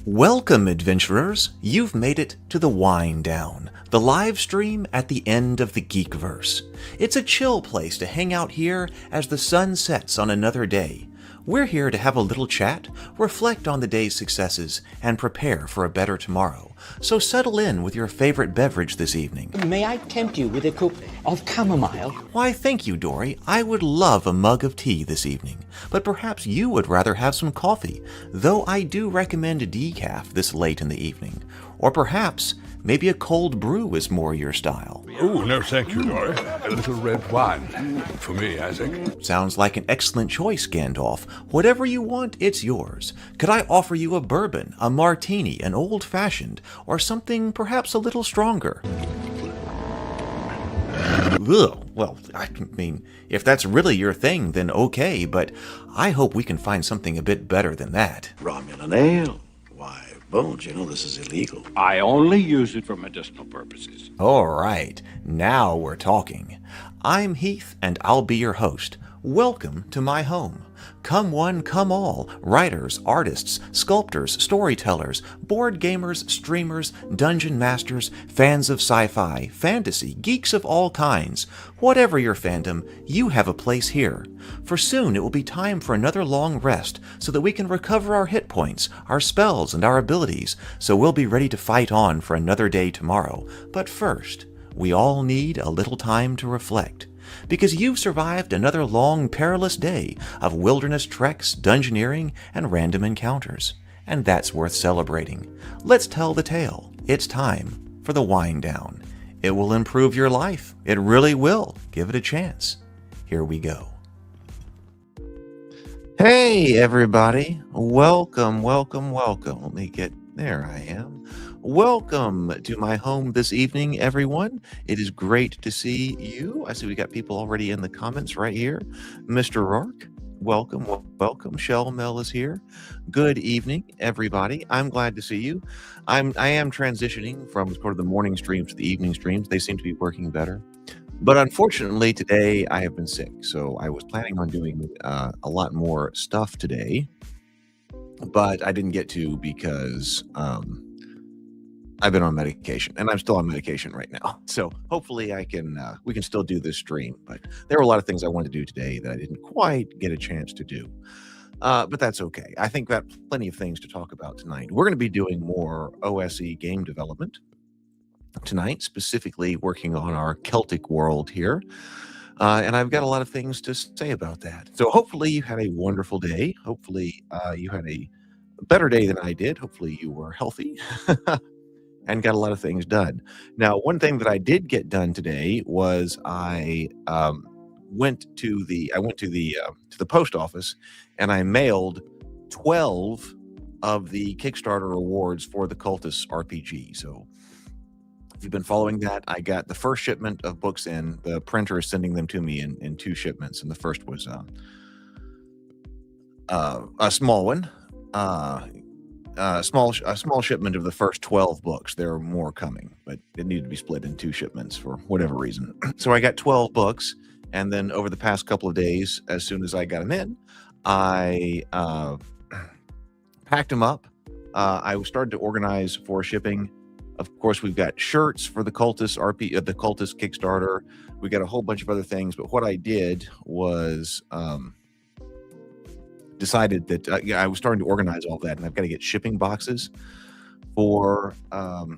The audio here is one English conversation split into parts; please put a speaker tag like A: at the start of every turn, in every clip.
A: Welcome, adventurers! You've made it to the Wind Down, the live stream at the end of the Geekverse. It's a chill place to hang out here as the sun sets on another day. We're here to have a little chat, reflect on the day's successes, and prepare for a better tomorrow. So settle in with your favorite beverage this evening.
B: May I tempt you with a cup of chamomile?
A: Why, thank you, Dory. I would love a mug of tea this evening, but perhaps you would rather have some coffee, though I do recommend a decaf this late in the evening. Or perhaps maybe a cold brew is more your style.
C: Oh, no thank you, Dory. A little red wine. For me, Isaac.
A: Sounds like an excellent choice, Gandalf. Whatever you want, it's yours. Could I offer you a bourbon, a martini, an old-fashioned, or something perhaps a little stronger? Ugh, well, I mean, if that's really your thing, then okay, but I hope we can find something a bit better than that.
D: Romulan ale. Why, Bones, you know this is illegal.
E: I only use it for medicinal purposes.
A: All right, now we're talking. I'm Heath, and I'll be your host. Welcome to my home. Come one, come all, writers, artists, sculptors, storytellers, board gamers, streamers, dungeon masters, fans of sci-fi, fantasy, geeks of all kinds. Whatever your fandom, you have a place here. For soon it will be time for another long rest so that we can recover our hit points, our spells, and our abilities, so we'll be ready to fight on for another day tomorrow. But first, we all need a little time to reflect. Because you've survived another long, perilous day of wilderness treks, dungeoneering, and random encounters. And that's worth celebrating. Let's tell the tale. It's time for the Wind Down. It will improve your life. It really will. Give it a chance. Here we go. Hey, everybody. Welcome, welcome, welcome. Let me get... There I am. Welcome to my home this evening, everyone. It is great to see you. I see we got people already in the comments right here. Mr. Rourke, welcome, welcome. Shell Mel is here. Good evening, everybody. I'm glad to see you. I am transitioning from sort of the morning streams to the evening streams. They seem to be working better. But unfortunately, today I have been sick. So I was planning on doing a lot more stuff today, but I didn't get to because I've been on medication, and I'm still on medication right now. So hopefully we can still do this stream. But there were a lot of things I wanted to do today that I didn't quite get a chance to do. But that's okay. I think we've got plenty of things to talk about tonight. We're going to be doing more OSE game development tonight, specifically working on our Celtic world here. And I've got a lot of things to say about that. So hopefully you had a wonderful day. Hopefully you had a better day than I did. Hopefully you were healthy and got a lot of things done. Now, one thing that I did get done today was I went to the post office and I mailed 12 of the Kickstarter awards for the Cultist RPG. So if you've been following that, I got the first shipment of books in. The printer is sending them to me in two shipments, and the first was a small one, a small shipment of the first 12 books. There are more coming, but it needed to be split in two shipments for whatever reason. So I got 12 books, and then over the past couple of days, as soon as I got them in, I packed them up. I started to organize for shipping. Of course, we've got shirts for the Cultist the Cultist Kickstarter. We got a whole bunch of other things, but what I did was decided that I was starting to organize all that, and I've got to get shipping boxes for some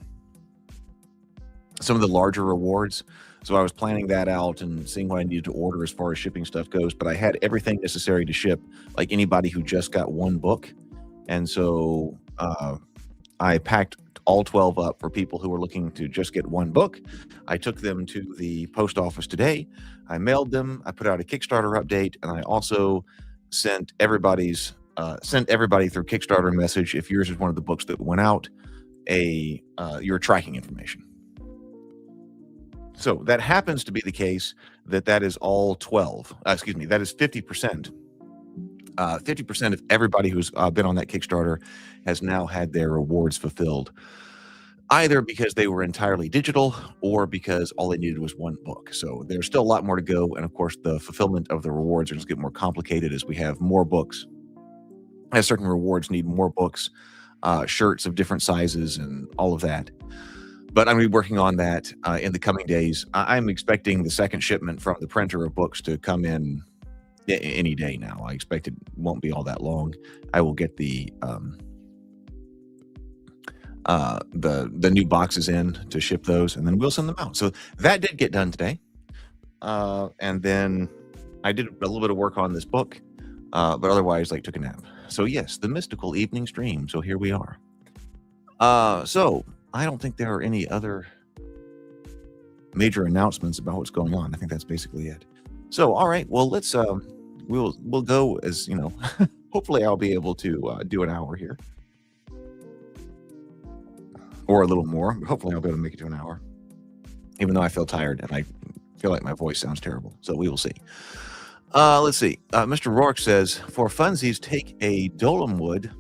A: of the larger awards. So I was planning that out and seeing what I needed to order as far as shipping stuff goes. But I had everything necessary to ship, like anybody who just got one book, and so I packed all 12 up for people who were looking to just get one book. I took them to the post office today. I mailed them. I put out a Kickstarter update, and I also sent everybody through Kickstarter message, if yours is one of the books that went out, your tracking information. So that happens to be the case that is all 12. That is 50%. 50% of everybody who's been on that Kickstarter has now had their rewards fulfilled, either because they were entirely digital or because all they needed was one book. So there's still a lot more to go. And of course, the fulfillment of the rewards are just get more complicated as we have more books. As certain rewards need more books shirts of different sizes and all of that. But I'm going to be working on that in the coming days. I'm expecting the second shipment from the printer of books to come in any day now. I expect it won't be all that long. I will get the new boxes in to ship those, and then we'll send them out. So that did get done today. And then I did a little bit of work on this book, but otherwise, like, took a nap. So yes, the mystical evening stream. So here we are. So I don't think there are any other major announcements about what's going on. I think that's basically it. So all right, well, let's we'll go, as you know. Hopefully, I'll be able to do an hour here, or a little more. Hopefully, I'll be able to make it to an hour, even though I feel tired and I feel like my voice sounds terrible. So we will see. Let's see. Mr. Rourke says, for funsies, take a Dolemwood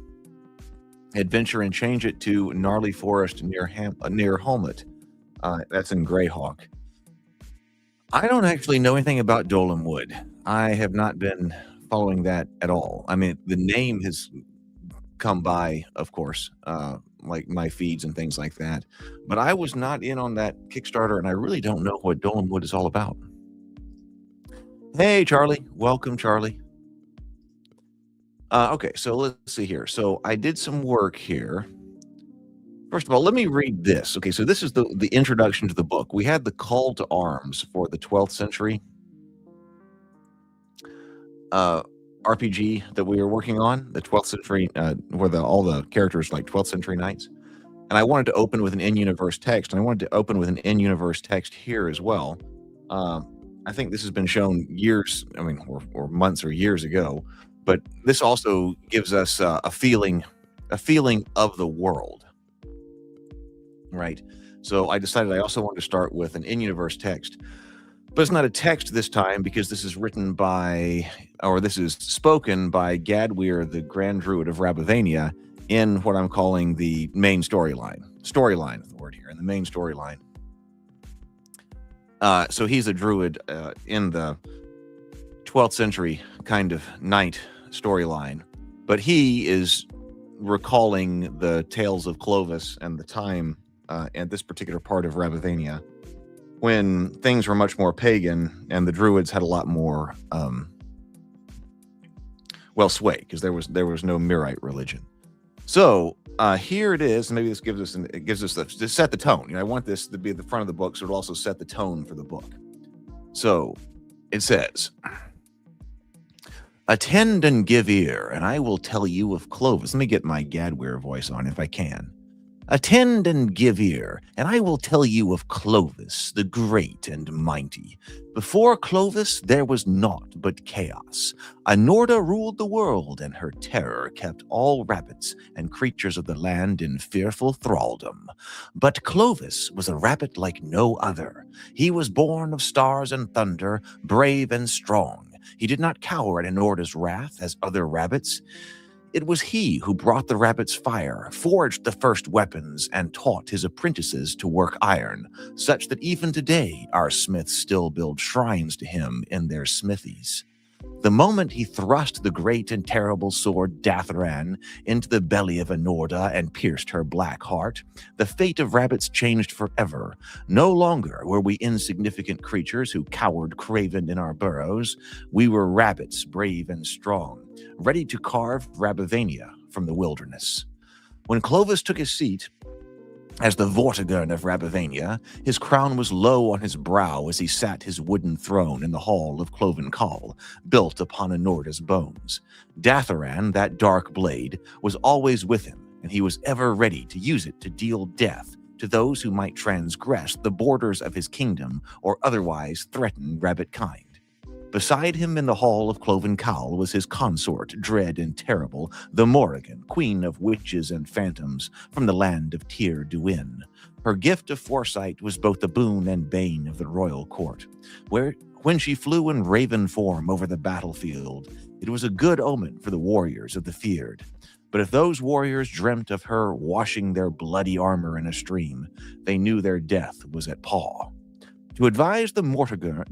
A: adventure and change it to Gnarly Forest near Holmet. That's in Greyhawk. I don't actually know anything about Dolemwood. I have not been following that at all. I mean, the name has come by, of course, like my feeds and things like that. But I was not in on that Kickstarter, and I really don't know what Dolemwood is all about. Hey, Charlie. Welcome, Charlie. Okay, so let's see here. So I did some work here. First of all, let me read this. Okay, so this is the introduction to the book. We had the call to arms for the 12th century RPG that we were working on, the 12th century, where all the characters like 12th century knights. And I wanted to open with an in-universe text, and I wanted to open with an in-universe text here as well. I think this has been shown years, I mean, or months or years ago, but this also gives us a feeling of the world, right? So I decided I also wanted to start with an in-universe text, but it's not a text this time because this is written by, or this is spoken by Gadweir, the Grand Druid of Rabivania, in what I'm calling the main storyline. Storyline is the word here, in the main storyline. So he's a druid in the 12th century kind of knight storyline, but he is recalling the tales of Clovis and the time at this particular part of Rabivania when things were much more pagan and the druids had a lot more sway, because there was no Mirite religion. So here it is. Maybe this gives us to set the tone. You know, I want this to be at the front of the book, so it'll also set the tone for the book. So it says, attend and give ear, and I will tell you of Clovis. Let me get my Gadweir voice on if I can. Attend and give ear, and I will tell you of Clovis, the great and mighty. Before Clovis, there was naught but chaos. Anorda ruled the world, and her terror kept all rabbits and creatures of the land in fearful thraldom. But Clovis was a rabbit like no other. He was born of stars and thunder, brave and strong. He did not cower at Anorda's wrath as other rabbits. It was he who brought the rabbit's fire, forged the first weapons, and taught his apprentices to work iron, such that even today our smiths still build shrines to him in their smithies. The moment he thrust the great and terrible sword Datharan into the belly of Anorda and pierced her black heart, the fate of rabbits changed forever. No longer were we insignificant creatures who cowered craven in our burrows. We were rabbits, brave and strong, ready to carve Rabivania from the wilderness. When Clovis took his seat as the Vortigern of Rabivania, his crown was low on his brow as he sat his wooden throne in the hall of Cloven Call, built upon Anorda's bones. Datharan, that dark blade, was always with him, and he was ever ready to use it to deal death to those who might transgress the borders of his kingdom or otherwise threaten rabbit kind. Beside him in the hall of Cloven Cowl was his consort, dread and terrible, the Morrigan, queen of witches and phantoms from the land of Tyr Duin. Her gift of foresight was both the boon and bane of the royal court. When she flew in raven form over the battlefield, it was a good omen for the warriors of the feared. But if those warriors dreamt of her washing their bloody armor in a stream, they knew their death was at paw. To advise the Vortigern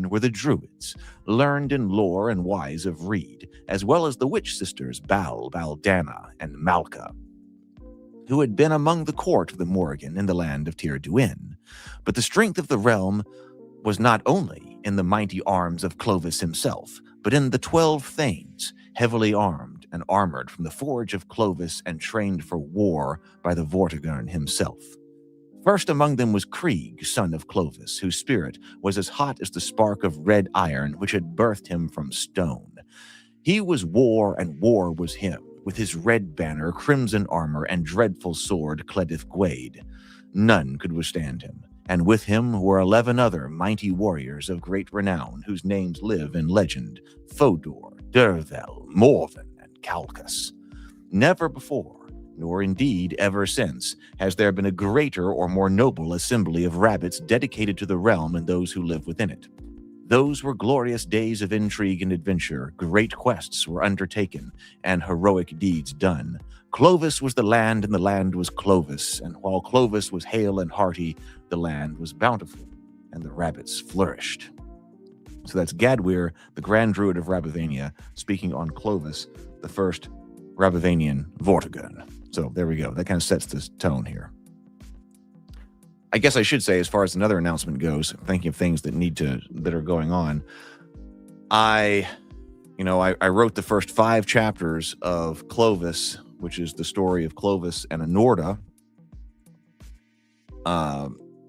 A: were the Druids, learned in lore and wise of rede, as well as the witch sisters Baldana, and Malka, who had been among the court of the Morrigan in the land of Tir Duin. But the strength of the realm was not only in the mighty arms of Clovis himself, but in the 12 Thanes, heavily armed and armored from the forge of Clovis and trained for war by the Vortigern himself. First among them was Krieg, son of Clovis, whose spirit was as hot as the spark of red iron which had birthed him from stone. He was war, and war was him, with his red banner, crimson armor, and dreadful sword Cledith Gwade. None could withstand him, and with him were 11 other mighty warriors of great renown, whose names live in legend: Fodor, Dervel, Morven, and Calcas. Never before, nor indeed ever since, has there been a greater or more noble assembly of rabbits dedicated to the realm and those who live within it. Those were glorious days of intrigue and adventure. Great quests were undertaken, and heroic deeds done. Clovis was the land, and the land was Clovis, and while Clovis was hale and hearty, the land was bountiful, and the rabbits flourished. So that's Gadwir, the Grand Druid of Rabivania, speaking on Clovis, the first Rabivanian Vortigern. So there we go. That kind of sets the tone here. I guess I should say, as far as another announcement goes, thinking of things that are going on, I wrote the first 5 chapters of Clovis, which is the story of Clovis and Anorda.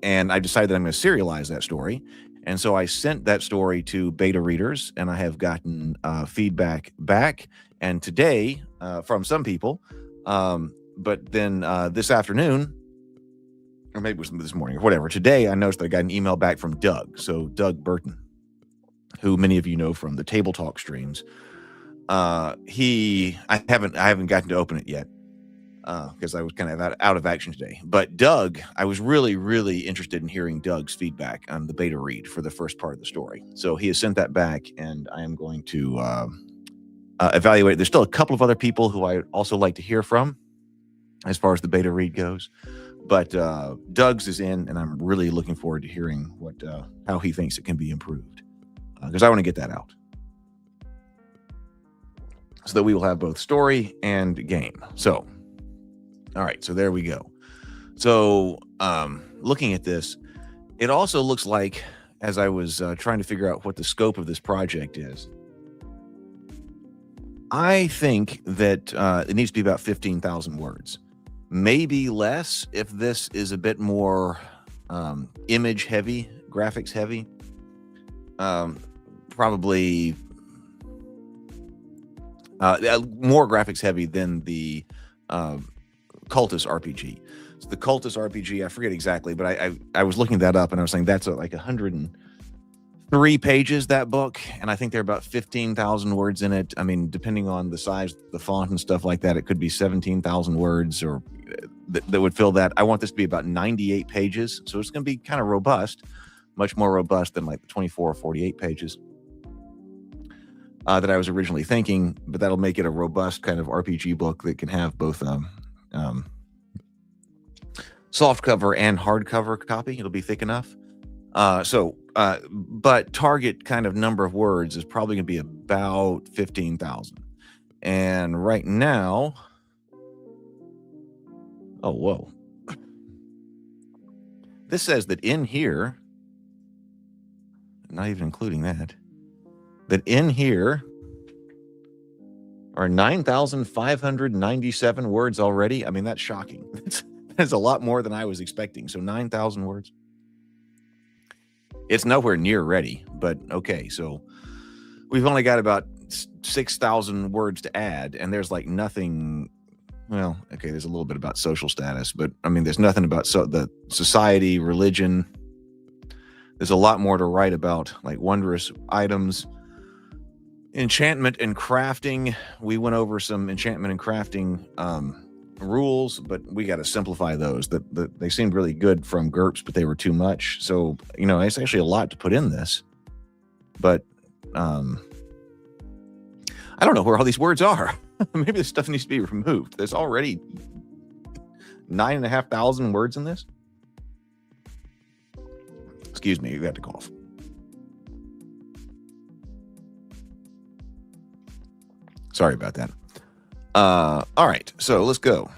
A: And I decided that I'm going to serialize that story. And so I sent that story to beta readers, and I have gotten feedback back. And today, from some people, but then this afternoon, or maybe it was this morning or whatever, today I noticed that I got an email back from Doug. So Doug Burton, who many of you know from the Table Talk streams. I haven't gotten to open it yet because I was kind of out of action today. But Doug, I was really, really interested in hearing Doug's feedback on the beta read for the first part of the story. So he has sent that back, and I am going to evaluate. There's still a couple of other people who I also like to hear from as far as the beta read goes. But Doug's is in, and I'm really looking forward to hearing how he thinks it can be improved, because I want to get that out so that we will have both story and game. So, all right, so there we go. So looking at this, it also looks like, as I was trying to figure out what the scope of this project is, I think that it needs to be about 15,000 words. Maybe less if this is a bit more image heavy, graphics heavy. Probably more graphics heavy than the Cultist RPG. So the Cultist RPG, I forget exactly, but I was looking that up, and I was saying that's like 103 pages, that book, and I think there are about 15,000 words in it. I mean, depending on the size of the font and stuff like that, it could be 17,000 words or that would fill that. I want this to be about 98 pages, so it's going to be kind of robust, much more robust than like the 24 or 48 pages that I was originally thinking, but that'll make it a robust kind of RPG book that can have both soft cover and hardcover copy. It'll be thick enough. But target kind of number of words is probably going to be about 15,000. And right now, oh, whoa. This says that in here, not even including that in here are 9,597 words already. I mean, that's shocking. That's a lot more than I was expecting. So 9,000 words. It's nowhere near ready, but okay. So we've only got about 6,000 words to add, and there's like nothing. Well, okay, there's a little bit about social status, but I mean, there's nothing about the society, religion. There's a lot more to write about, like wondrous items, enchantment and crafting. We went over some enchantment and crafting rules, but we got to simplify those. They seemed really good from GURPS, but they were too much. So, it's actually a lot to put in this, but I don't know where all these words are. Maybe this stuff needs to be removed. There's already 9,500 words in this. Excuse me, you got to cough. Sorry about that. All right, so let's go.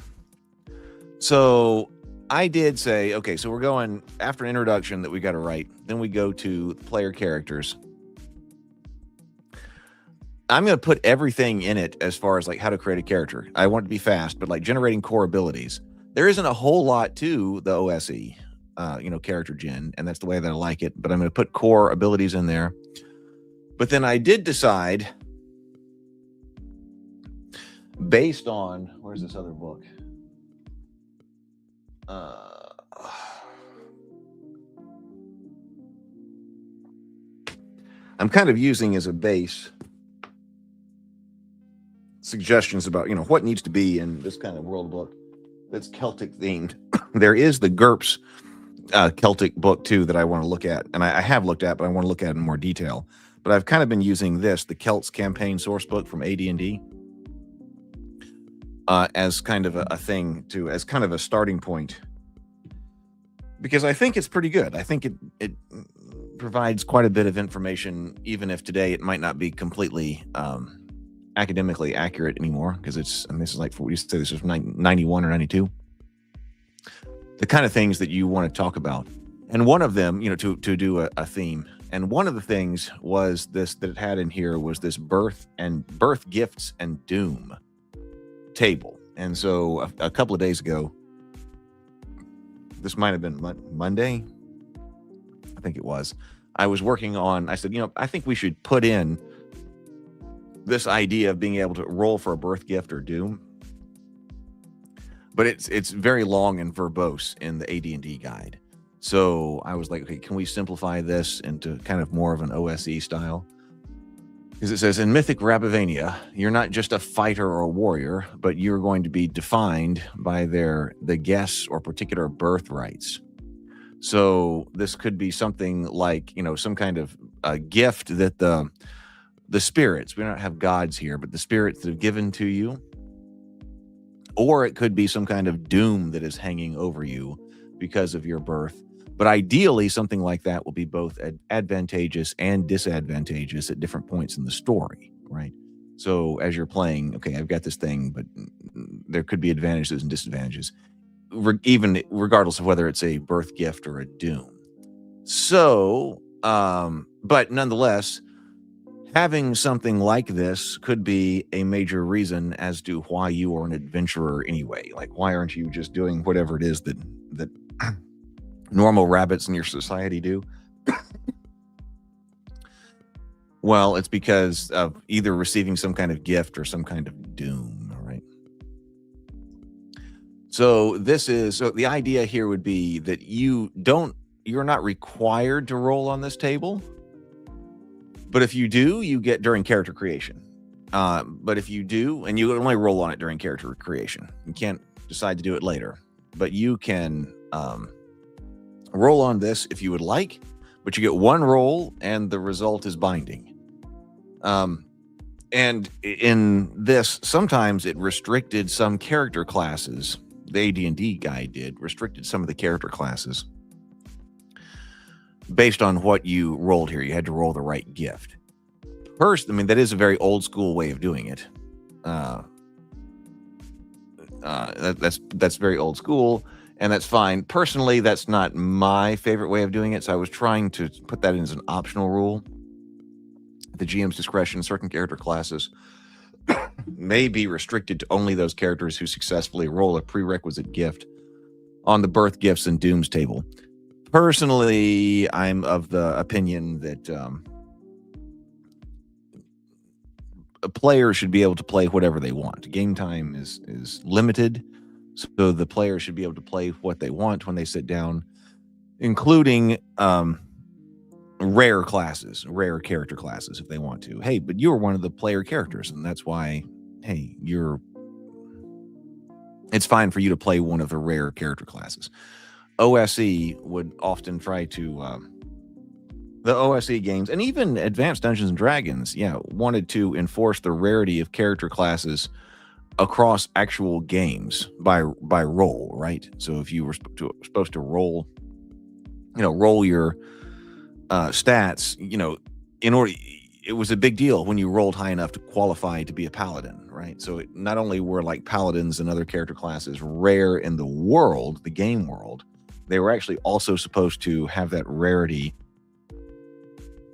A: So I did say, okay, so we're going after an introduction that we got to write. Then we go to player characters. I'm going to put everything in it as far as like how to create a character. I want it to be fast, but like generating core abilities. There isn't a whole lot to the OSE, character gen, and that's the way that I like it. But I'm going to put core abilities in there. But then I did decide, based on, where's this other book? I'm kind of using as a base suggestions about, what needs to be in this kind of world book that's Celtic themed. There is the GURPS Celtic book too that I want to look at, and I have looked at, but I want to look at it in more detail. But I've kind of been using the Celts campaign source book from AD&D as kind of a thing to, as kind of a starting point, because I think it's pretty good. I think it provides quite a bit of information, even if today it might not be completely academically accurate anymore, because this is like, we used to say this was 91 or 92. The kind of things that you want to talk about. And one of them, to do a theme. And one of the things was this that it had in here was this birth gifts and doom table. And so a couple of days ago, this might have been Monday, I think it was, I was working on, I said, I think we should put in this idea of being able to roll for a birth gift or doom. But it's very long and verbose in the AD&D guide. So I was like, okay, can we simplify this into kind of more of an OSE style? Because it says, in Mythic Rabivania, you're not just a fighter or a warrior, but you're going to be defined by the guess or particular birthrights. So this could be something like, some kind of gift that the spirits, we don't have gods here, but the spirits that have given to you. Or it could be some kind of doom that is hanging over you because of your birth. But ideally, something like that will be both advantageous and disadvantageous at different points in the story, right? So as you're playing, okay, I've got this thing, but there could be advantages and disadvantages, even regardless of whether it's a birth gift or a doom. So, but nonetheless, having something like this could be a major reason as to why you are an adventurer anyway. Like, why aren't you just doing whatever it is that normal rabbits in your society do? Well, it's because of either receiving some kind of gift or some kind of doom, right? So the idea here would be that you're not required to roll on this table. But if you do, you get during character creation. But if you do, and you only roll on it during character creation, you can't decide to do it later. But you can roll on this if you would like, but you get one roll and the result is binding. And in this, sometimes it restricted some character classes. The AD&D guide restricted some of the character classes based on what you rolled here. You had to roll the right gift. First, that is a very old school way of doing it. That's very old school, and that's fine. Personally, that's not my favorite way of doing it, so I was trying to put that in as an optional rule. The GM's discretion, certain character classes may be restricted to only those characters who successfully roll a prerequisite gift on the birth gifts and dooms table. Personally, I'm of the opinion that a player should be able to play whatever they want. Game time is limited, so the player should be able to play what they want when they sit down, including rare character classes if they want to. Hey, but you're one of the player characters, and that's why, hey, it's fine for you to play one of the rare character classes. OSE would often try to the OSE games, and even Advanced Dungeons and Dragons, wanted to enforce the rarity of character classes across actual games by roll, right? So if you were supposed to roll, roll your stats, in order, it was a big deal when you rolled high enough to qualify to be a paladin, right? So not only were like paladins and other character classes rare in the world, the game world, they were actually also supposed to have that rarity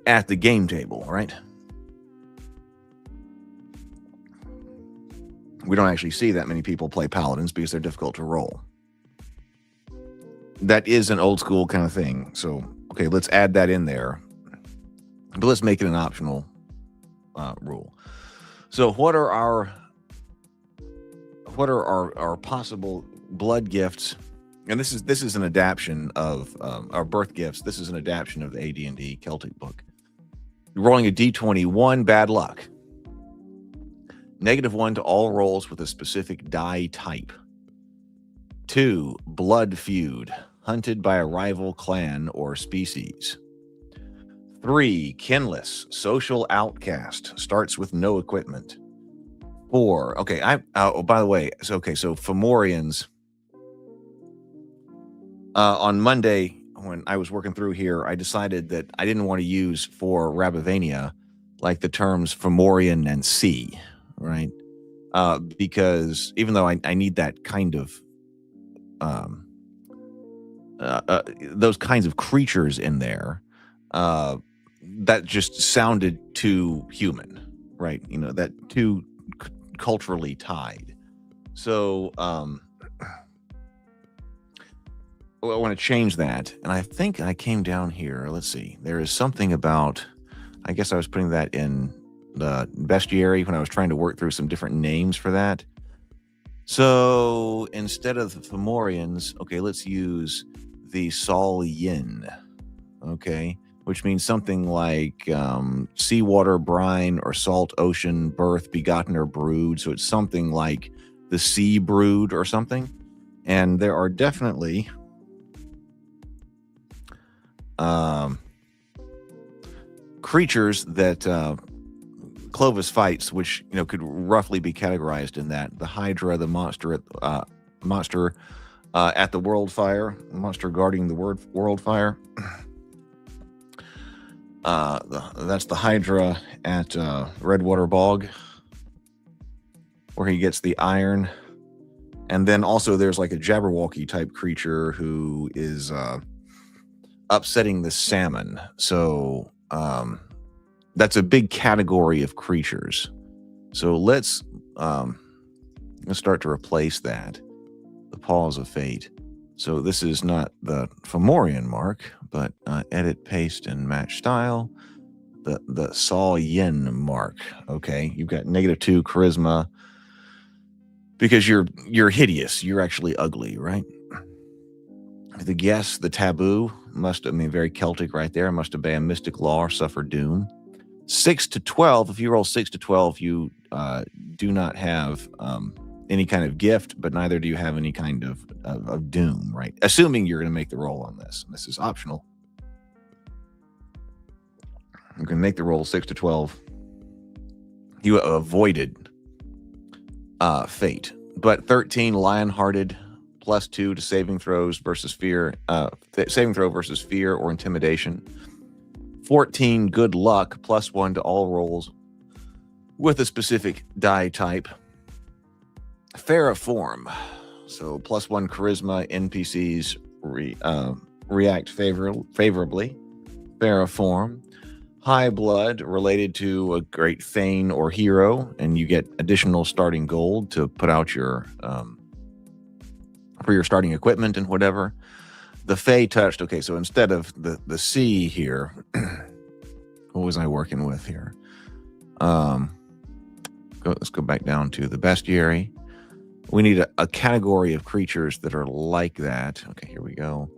A: at the game table, right? We don't actually see that many people play paladins because they're difficult to roll. That is an old school kind of thing. So, okay, let's add that in there. But let's make it an optional rule. So what are our possible blood gifts? And this is an adaptation of our birth gifts. This is an adaptation of the AD&D Celtic book. Rolling a d20, bad luck. -1 to all rolls with a specific die type. 2, blood feud, hunted by a rival clan or species. 3, kinless, social outcast, starts with no equipment. 4, okay, by the way, so Fomorians, on Monday, when I was working through here, I decided that I didn't want to use for Rabivania, like the terms Fomorian and sea, right? Because even though I need that kind of, those kinds of creatures in there, that just sounded too human, right? That too culturally tied. So, I want to change that. And I think I came down here. Let's see. There is something about, I guess I was putting that in the bestiary when I was trying to work through some different names for that. So instead of the Fomorians, okay, let's use the Sol Yin, okay, which means something like seawater, brine, or salt ocean, birth, begotten, or brood. So it's something like the sea brood or something. And there are definitely creatures that Clovis fights, which could roughly be categorized in that: the Hydra, the monster at the World Fire, monster guarding the World Fire. That's the Hydra at Redwater Bog, where he gets the iron. And then also there's like a Jabberwocky type creature who is upsetting the salmon. So that's a big category of creatures. So let's start to replace that. The Paws of Fate. So this is not the Fomorian mark, but edit, paste, and match style. The Sol Yin mark. Okay, you've got -2 charisma because you're hideous. You're actually ugly, right? The guess, the taboo, very Celtic right there, must obey a mystic law or suffer doom. 6 to 12, if you roll 6 to 12, you do not have any kind of gift, but neither do you have any kind of doom, right? Assuming you're going to make the roll on this. This is optional. You can make the roll 6 to 12. You avoided fate. But 13, lion-hearted, +2 to saving throws versus fear, saving throw versus fear or intimidation. 14, good luck, +1 to all rolls with a specific die type. Feriform, so +1 charisma, NPCs react favorably. Feriform. High blood, related to a great Thane or hero, and you get additional starting gold to put out your for your starting equipment and whatever. The Fey touched. Okay, so instead of the sea here, what was I working with here? Let's go back down to the bestiary. We need a category of creatures that are like that. Okay, here we go.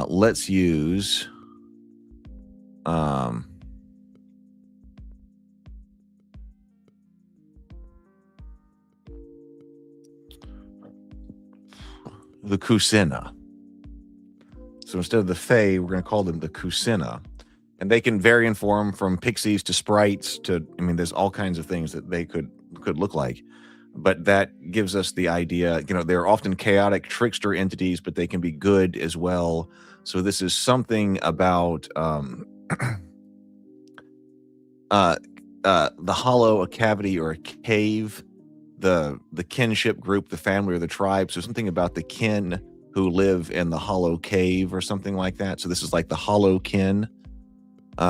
A: Let's use the Kusina. So instead of the Fae, we're going to call them the Kusina. And they can vary in form from pixies to sprites to, there's all kinds of things that they could look like. but that gives us the idea, they're often chaotic trickster entities, but they can be good as well. So this is something about the hollow, a cavity, or a cave, the kinship group, the family, or the tribe. So something about the kin who live in the hollow cave or something like that. So this is like the hollow kin.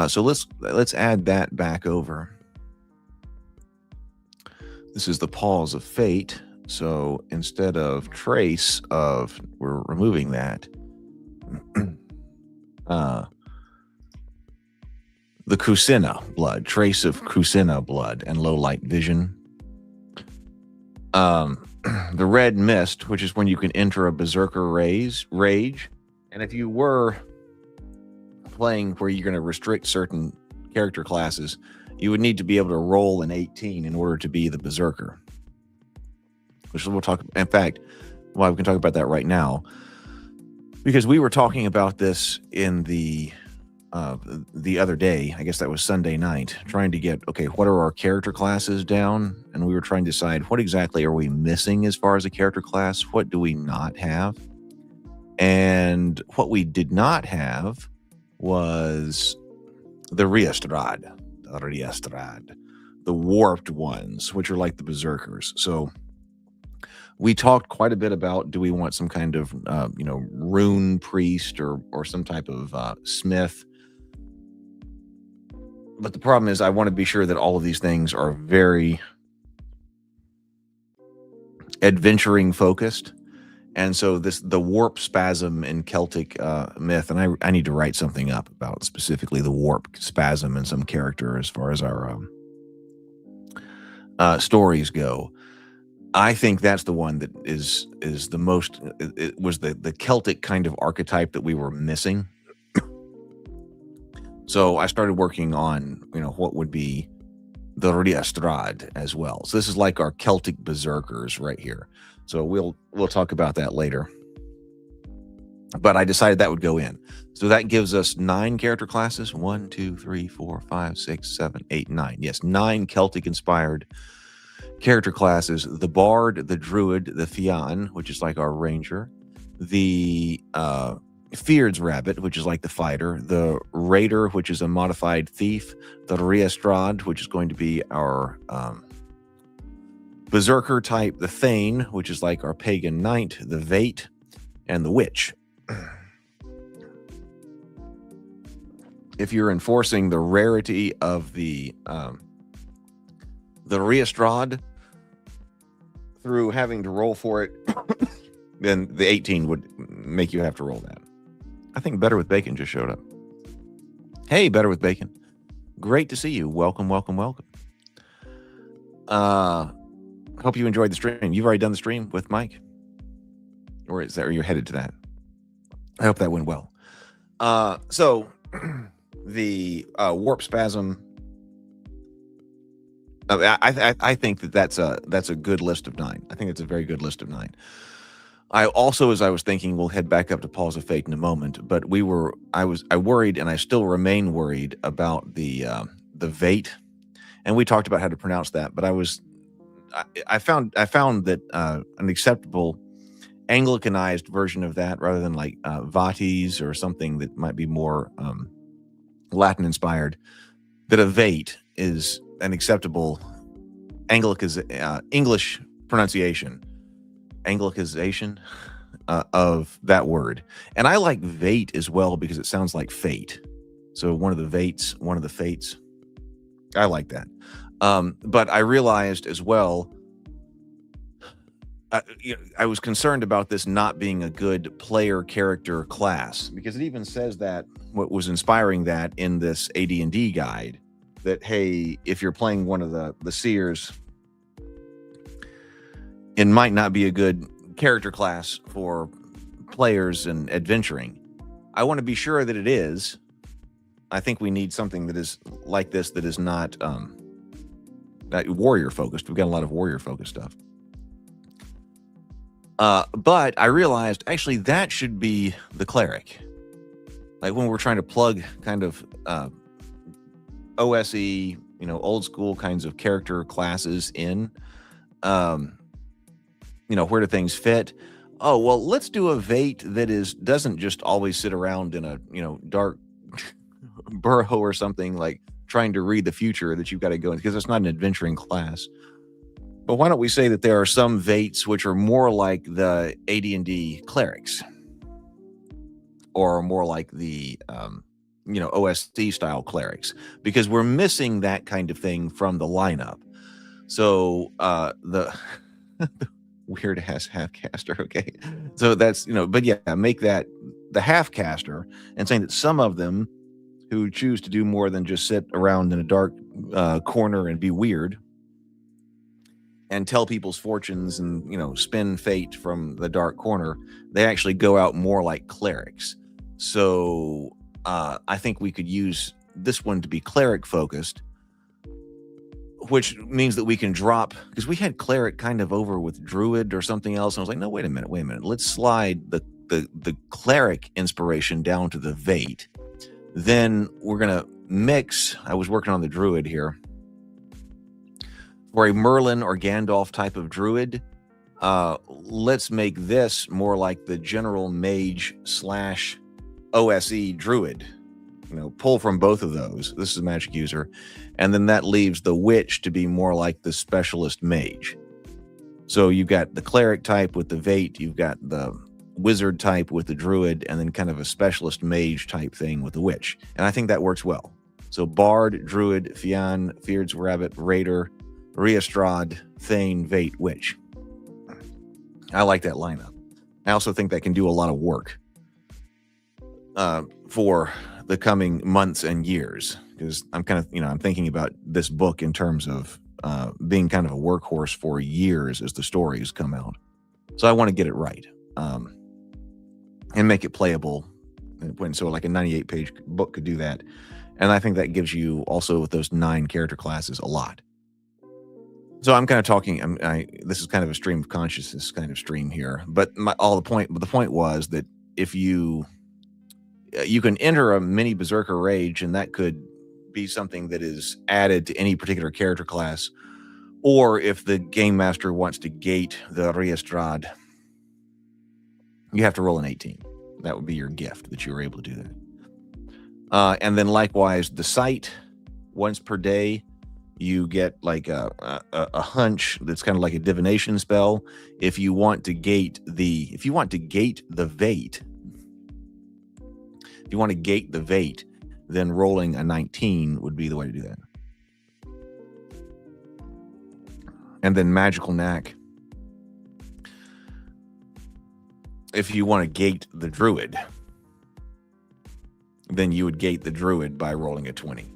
A: So let's add that back over. This is the Paws of Fate. So instead of trace of, we're removing that. The Kusina blood, trace of Kusina blood, and low light vision. The Red Mist, which is when you can enter a Berserker rage. And if you were playing where you're going to restrict certain character classes, you would need to be able to roll an 18 in order to be the Berserker. Which we'll talk. In fact, we can talk about that right now, because we were talking about this in the other day. I guess that was Sunday night, trying to get, okay, what are our character classes down? And we were trying to decide what exactly are we missing as far as a character class? What do we not have? And what we did not have was the Riestrad, the warped ones, which are like the Berserkers. So we talked quite a bit about, do we want some kind of, rune priest or some type of smith? But the problem is I want to be sure that all of these things are very adventuring focused. And so the warp spasm in Celtic myth, and I need to write something up about specifically the warp spasm in some character as far as our stories go. I think that's the one that is the most, it was the Celtic kind of archetype that we were missing. So I started working on, what would be the Riestrad as well. So this is like our Celtic Berserkers right here. So we'll talk about that later. But I decided that would go in. So that gives us 9 character classes. 1, 2, 3, 4, 5, 6, 7, 8, 9. Yes, 9 Celtic inspired character classes: the Bard, the Druid, the Fian, which is like our Ranger, the Feared's Rabbit, which is like the Fighter, the Raider, which is a modified Thief, the Riestrad, which is going to be our Berserker type, the Thane, which is like our Pagan Knight, the Vate, and the Witch. If you're enforcing the rarity of the Riestrad through having to roll for it, then the 18 would make you have to roll that. I think Better with Bacon just showed up. Hey, Better with Bacon. Great to see you. Welcome, welcome, welcome. Hope you enjoyed the stream. You've already done the stream with Mike? Or you're headed to that? I hope that went well. So the warp spasm, I think that's a good list of 9. I think it's a very good list of 9. I also, as I was thinking, we'll head back up to Paws of Fate in a moment, but I worried, and I still remain worried about the Vate, and we talked about how to pronounce that, but I found that an acceptable Anglicanized version of that, rather than like Vates or something that might be more Latin inspired, that a Vate is an acceptable English pronunciation. Anglicization of that word. And I like Vate as well because it sounds like fate. So one of the Vates, one of the fates. I like that. But I realized as well, I was concerned about this not being a good player character class, because it even says that what was inspiring that in this AD&D guide, that, hey, if you're playing one of the seers, it might not be a good character class for players and adventuring. I want to be sure that it is. I think we need something that is like this, that is not that warrior focused. We've got a lot of warrior focused stuff. But I realized actually that should be the cleric. Like when we're trying to plug kind of OSE, old school kinds of character classes in, where do things fit? Oh, well, let's do a Vate that doesn't just always sit around in a, dark burrow or something, like trying to read the future that you've got to go in, because it's not an adventuring class. But why don't we say that there are some Vates which are more like the AD&D clerics, or more like the OSE style clerics, because we're missing that kind of thing from the lineup. So the weird ass half caster. Okay, so that's but yeah, make that the half caster, and saying that some of them who choose to do more than just sit around in a dark corner and be weird and tell people's fortunes and spin fate from the dark corner, they actually go out more like clerics. So I think we could use this one to be cleric focused, which means that we can drop, because we had cleric kind of over with druid or something else. And I was like, no, wait a minute. Let's slide the cleric inspiration down to the Vate. Then we're going to mix. I was working on the druid here. For a Merlin or Gandalf type of druid, let's make this more like the general mage / OSE druid. Pull from both of those. This is a magic user. And then that leaves the witch to be more like the specialist mage. So you've got the cleric type with the Vate, you've got the wizard type with the druid, and then kind of a specialist mage type thing with the witch. And I think that works well. So Bard, Druid, Fian, Feards Rabbit, Raider, Riestrad, Thane, Vate, Witch. I like that lineup. I also think that can do a lot of work for the coming months and years, because I'm kind of, I'm thinking about this book in terms of being kind of a workhorse for years as the stories come out. So I want to get it right and make it playable. So like a 98-page book could do that. And I think that gives you also, with those 9 character classes, a lot. So I'm kind of talking, this is kind of a stream of consciousness kind of stream here, but the point was that if you can enter a mini Berserker Rage, and that could be something that is added to any particular character class. Or if the game master wants to gate the Riestrad, you have to roll an 18. That would be your gift that you were able to do that. And then likewise, the sight, once per day, you get like a hunch that's kind of like a divination spell. If you want to gate the Vate, if you want to gate the Vate, then rolling a 19 would be the way to do that. And then magical knack. If you want to gate the druid, then you would gate the druid by rolling a 20.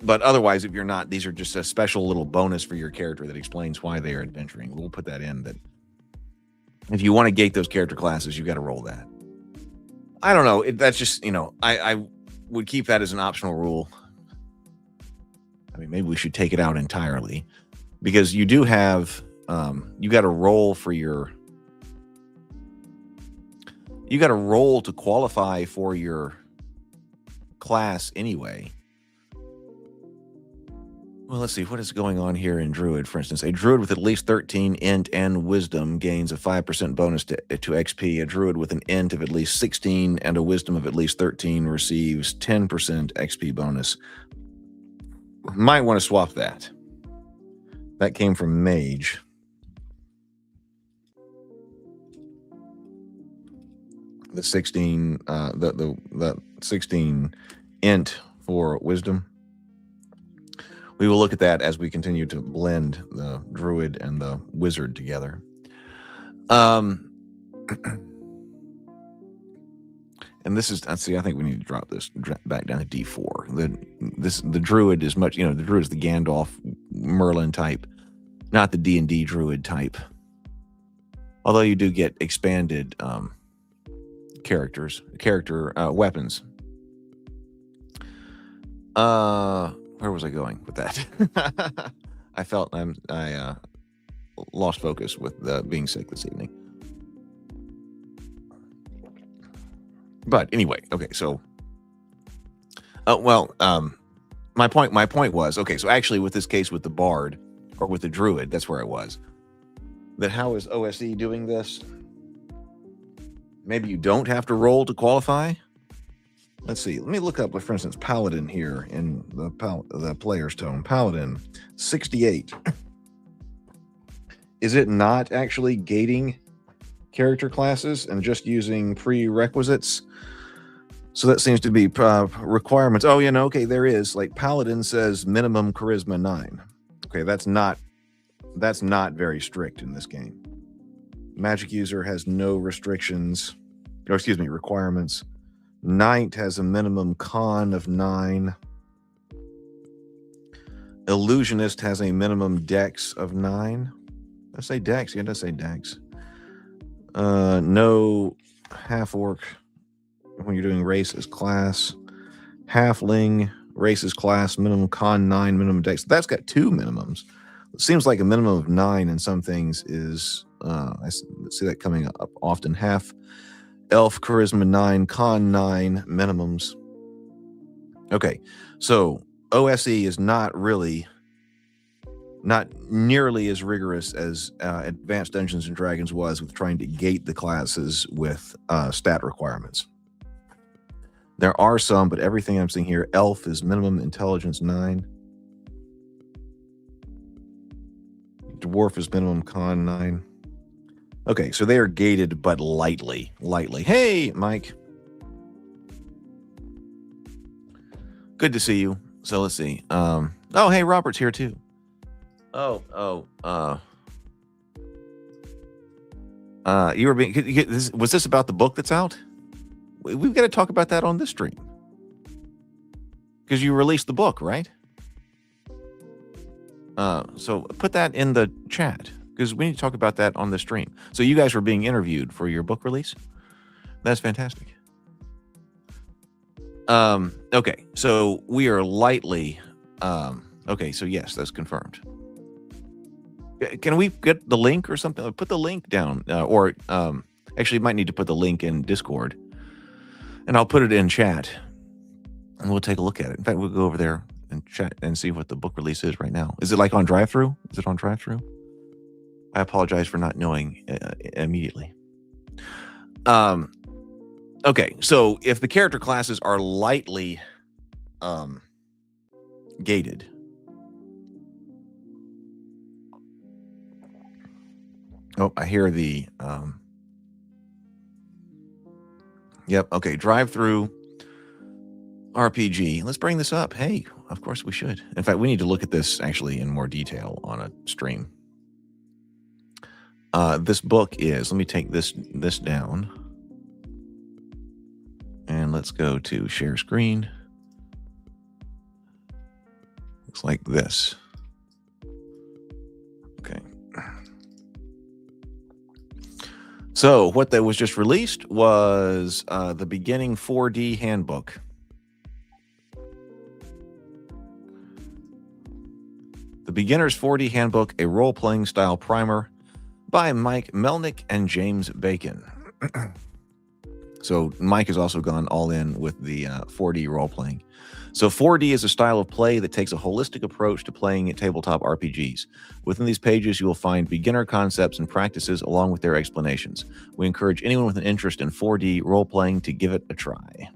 A: But otherwise, if you're not, these are just a special little bonus for your character that explains why they are adventuring. We'll put that in, that if you want to gate those character classes, you got to roll that. I don't know. That's just, I would keep that as an optional rule. I mean, maybe we should take it out entirely, because you do have, you got to roll to qualify for your class anyway. Well, let's see. What is going on here in Druid, for instance? A Druid with at least 13 int and wisdom gains a 5% bonus to XP. A Druid with an int of at least 16 and a wisdom of at least 13 receives 10% XP bonus. Might want to swap that. That came from Mage. The 16, the 16 int for wisdom. We will look at that as we continue to blend the druid and the wizard together. And this is, let's see, I think we need to drop this back down to D4. The druid is much, the druid is the Gandalf Merlin type, not the D&D druid type. Although you do get expanded weapons. Where was I going with that? I felt I lost focus with being sick this evening. But anyway, okay, so my point was, okay, so actually with this case with the Bard, or with the druid. That's where I was. That how is OSE doing this? Maybe you don't have to roll to qualify. Let's see. Let me look up, for instance, Paladin here in the player's tone. Paladin, 68. Is it not actually gating character classes and just using prerequisites? So that seems to be requirements. Oh, okay, there is. Like Paladin says minimum charisma 9. Okay, that's not very strict in this game. Magic user has no restrictions, requirements. Knight has a minimum con of 9. Illusionist has a minimum dex of 9. I say dex, yeah, it does say dex. No half-orc when you're doing race as class. Halfling, race as class, minimum con 9, minimum dex. That's got 2 minimums. It seems like a minimum of 9 in some things is, I see that coming up often. Half elf, charisma 9, con 9 minimums. Okay, so OSE is not nearly as rigorous as Advanced Dungeons and Dragons was with trying to gate the classes with stat requirements. There are some, but everything I'm seeing here, elf is minimum intelligence 9. Dwarf is minimum con 9. Okay, so they are gated, but lightly. Hey, Mike. Good to see you. So let's see. Oh, hey, Robert's here too. You were being. Was this about the book that's out? We've got to talk about that on this stream because you released the book, right? So put that in the chat because we need to talk about that on the stream. So you guys were being interviewed for your book release. That's fantastic. Okay, so we are lightly. Okay, so yes, that's confirmed. Can we get the link or something? Put the link down, or actually, you might need to put the link in Discord, and I'll put it in chat, and we'll take a look at it. In fact, we'll go over there and chat and see what the book release is right now. Is it like on drive-through? Is it on drive-through? I apologize for not knowing immediately. Okay, so if the character classes are lightly gated. Oh, I hear the yep, okay, drive-through RPG. Let's bring this up. Hey, of course we should. In fact, we need to look at this actually in more detail on a stream. This book is, let me take this down. And let's go to share screen. Looks like this. Okay. So what that was just released was the beginning 4D handbook. The Beginner's 4D Handbook, a role-playing style primer by Mike Melnick and James Bacon. So Mike has also gone all in with the 4D role-playing. So 4D is a style of play that takes a holistic approach to playing tabletop RPGs. Within these pages, you will find beginner concepts and practices along with their explanations. We encourage anyone with an interest in 4D role-playing to give it a try.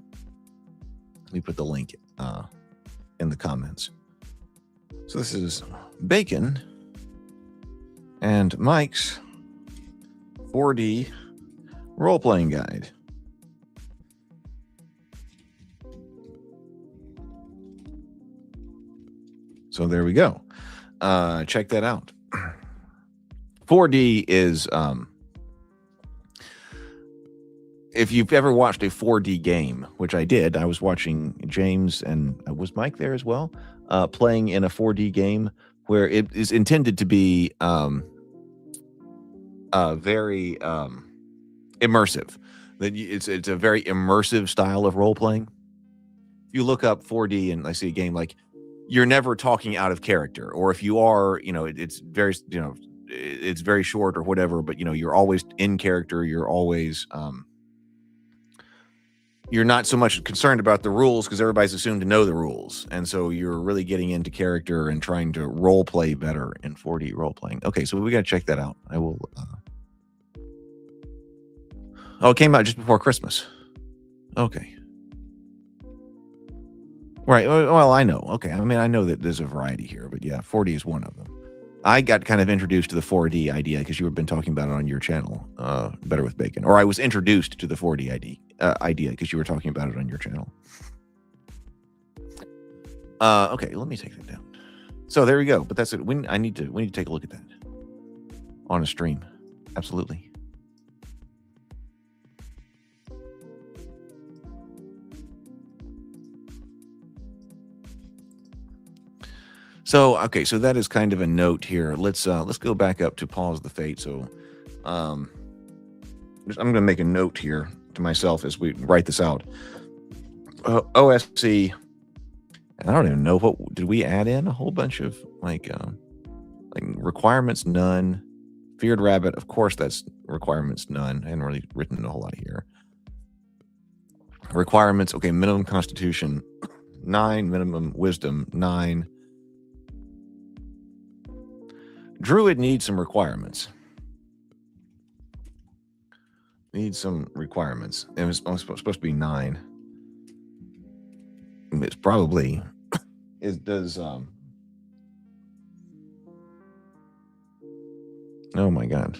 A: Let me put the link in the comments. So this is Bacon and Mike's 4D role-playing guide. So there we go. Check that out. 4D is, if you've ever watched a 4D game, which I did, I was watching James and was Mike there as well, playing in a 4D game where it is intended to be very immersive. It's a very immersive style of role playing. If you look up 4D and I see a game like, you're never talking out of character, or if you are, it's very, it's very short or whatever, but you're always in character. You're always, you're not so much concerned about the rules because everybody's assumed to know the rules. And so you're really getting into character and trying to role play better in 4D role playing. Okay, so we got to check that out. I will. Oh, it came out just before Christmas. Okay. Right. Well, I know. Okay. I mean, I know that there's a variety here, but yeah, 4D is one of them. I got kind of introduced to the 4D idea because you have been talking about it on your channel, Better with Bacon. Or I was introduced to the 4D idea because you were talking about it on your channel. Okay, let me take that down. So there we go. But that's it. We need to take a look at that on a stream. Absolutely. So, okay, so that is kind of a note here. Let's go back up to Pause the Fate. So, I'm going to make a note here to myself as we write this out. OSE, and I don't even know did we add in a whole bunch of like requirements? None. Feared Rabbit, of course, that's requirements none. I hadn't really written a whole lot here. Requirements, okay, minimum Constitution 9, minimum Wisdom 9. Druid needs some requirements. Needs some requirements. It was supposed to be 9. It's probably does oh my god.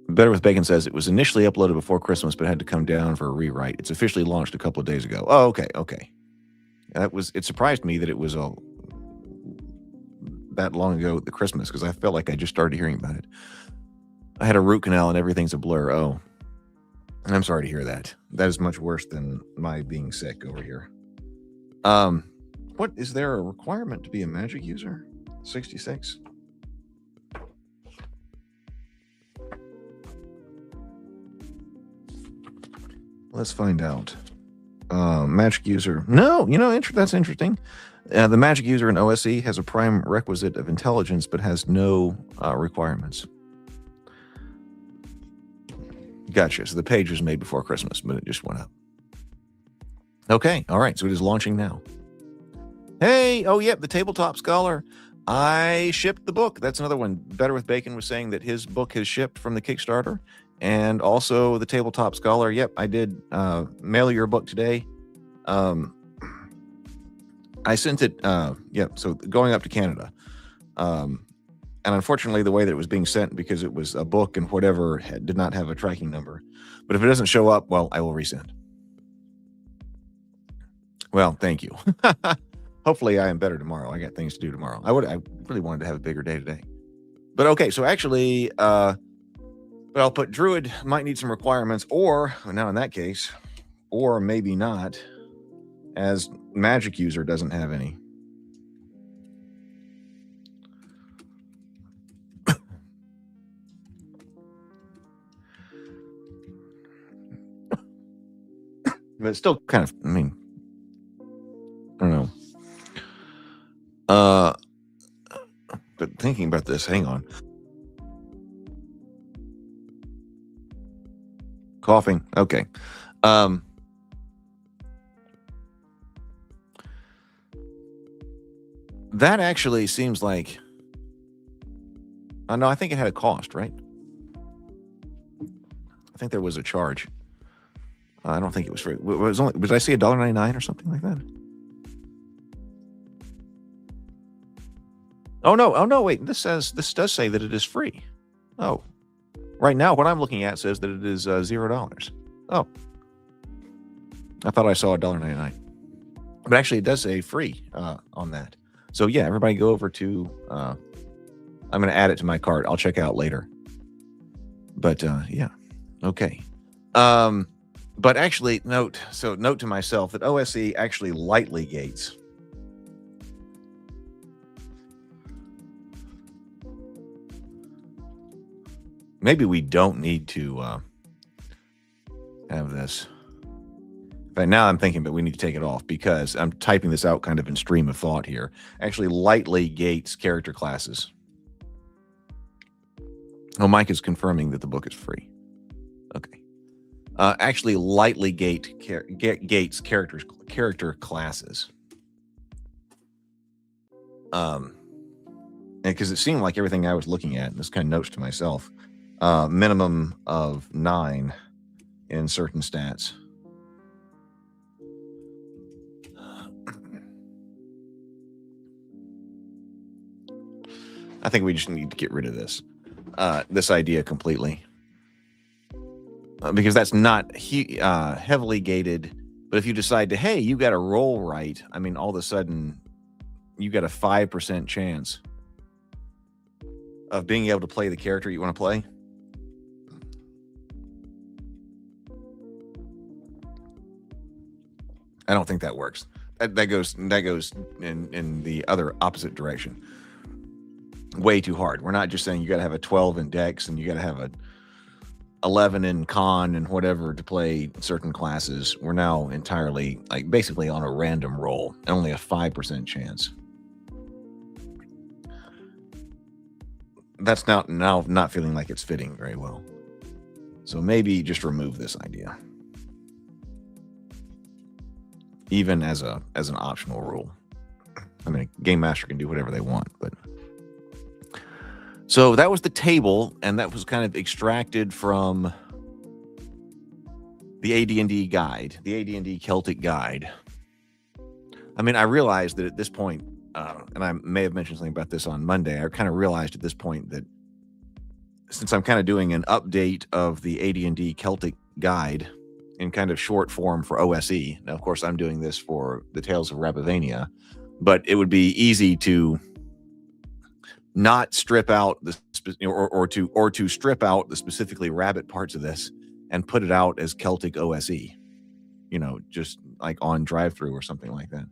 A: Better with Bacon says it was initially uploaded before Christmas but had to come down for a rewrite. It's officially launched a couple of days ago. Oh, okay. It surprised me that it was that long ago at Christmas because I felt like I just started hearing about it. I had a root canal and everything's a blur. Oh, I'm sorry to hear that. That is much worse than my being sick over here. What is there a requirement to be a magic user? 66. Let's find out. Magic user. No, that's interesting. The magic user in OSE has a prime requisite of intelligence, but has no requirements. Gotcha. So the page was made before Christmas, but it just went up. Okay. All right. So it is launching now. Hey. Oh, yep. The Tabletop Scholar. I shipped the book. That's another one. Better with Bacon was saying that his book has shipped from the Kickstarter. And also the Tabletop Scholar. Yep. I did mail your book today. I sent it, so going up to Canada. And unfortunately, the way that it was being sent, because it was a book and whatever, did not have a tracking number. But if it doesn't show up, well, I will resend. Well, thank you. Hopefully, I am better tomorrow. I got things to do tomorrow. I really wanted to have a bigger day today. But okay, so actually, but I'll put Druid might need some requirements, or now in that case, or maybe not, as magic user doesn't have any. But it's still kind of, I don't know. But thinking about this, hang on. Coughing. Okay. That actually seems like, no, I think it had a cost, right? I think there was a charge. I don't think it was free. Was I see $1.99 or something like that? Oh no, wait. This does say that it is free. Oh. Right now, what I'm looking at says that it is $0. Oh. I thought I saw $1.99. But actually, it does say free on that. So yeah, everybody go over to, I'm going to add it to my cart. I'll check out later. But yeah, okay. But actually, note to myself that OSE actually lightly gates. Maybe we don't need to have this. But now I'm thinking that we need to take it off because I'm typing this out kind of in stream of thought here. Actually, lightly gates character classes. Oh, Mike is confirming that the book is free. Okay. actually lightly gates character classes. Because it seemed like everything I was looking at, and this kind of notes to myself, minimum of 9 in certain stats. I think we just need to get rid of this idea completely. Because that's not heavily gated. But if you decide to, hey, you got to roll right, I mean, all of a sudden, you got a 5% chance of being able to play the character you want to play. I don't think that works. That goes in the other opposite direction. Way too hard. We're not just saying you got to have a 12 in Dex and you got to have a 11 in Con and whatever to play certain classes. We're now entirely, like, basically on a random roll, and only a 5% chance. That's now not feeling like it's fitting very well. So maybe just remove this idea, even as an optional rule. I mean, a game master can do whatever they want, but. So that was the table, and that was kind of extracted from the AD&D guide, the AD&D Celtic guide. I mean, I realized that at this point, and I may have mentioned something about this on Monday, I kind of realized at this point that since I'm kind of doing an update of the AD&D Celtic guide in kind of short form for OSE, now, of course, I'm doing this for the Tales of Rabivania, but it would be easy to not strip out the or to strip out the specifically rabbit parts of this and put it out as Celtic OSE, just like on drive-through or something like that.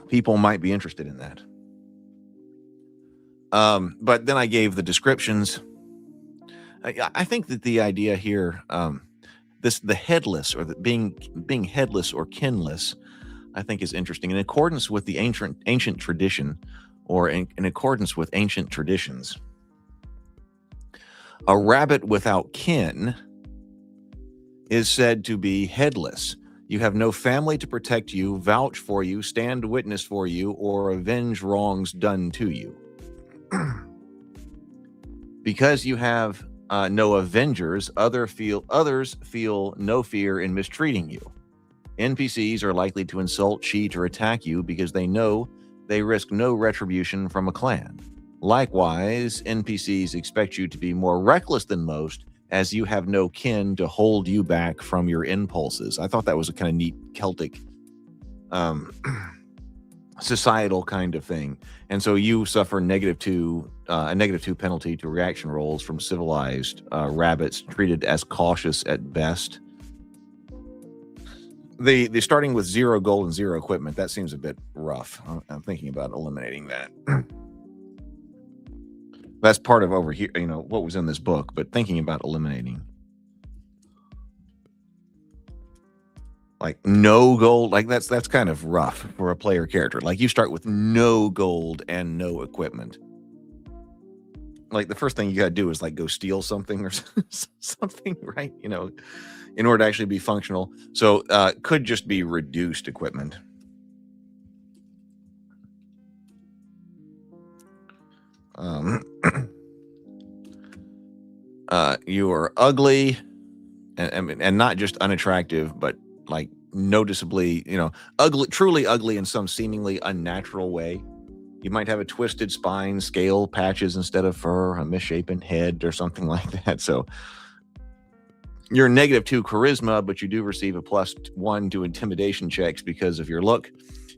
A: People might be interested in that. But then I gave the descriptions. I think that the idea here, the headless, or the being headless or kinless, I think is interesting. In accordance with the ancient tradition, or in accordance with ancient traditions, a rabbit without kin is said to be headless. You have no family to protect you, vouch for you, stand witness for you, or avenge wrongs done to you. Because you have no avengers, others feel no fear in mistreating you. NPCs are likely to insult, cheat, or attack you because they know they risk no retribution from a clan. Likewise, NPCs expect you to be more reckless than most, as you have no kin to hold you back from your impulses. I thought that was a kind of neat Celtic societal kind of thing. And so you suffer a -2 penalty to reaction rolls from civilized rabbits, treated as cautious at best. The starting with 0 gold and 0 equipment, that seems a bit rough. I'm thinking about eliminating that. That's part of over here, what was in this book, but thinking about eliminating. Like no gold, like that's kind of rough for a player character. Like you start with no gold and no equipment. Like the first thing you got to do is like go steal something or something, right? In order to actually be functional. So could just be reduced equipment. You are ugly and not just unattractive, but like noticeably, ugly, truly ugly in some seemingly unnatural way. You might have a twisted spine, scale patches instead of fur, a misshapen head or something like that. So you're -2 charisma, but you do receive a +1 to intimidation checks because of your look.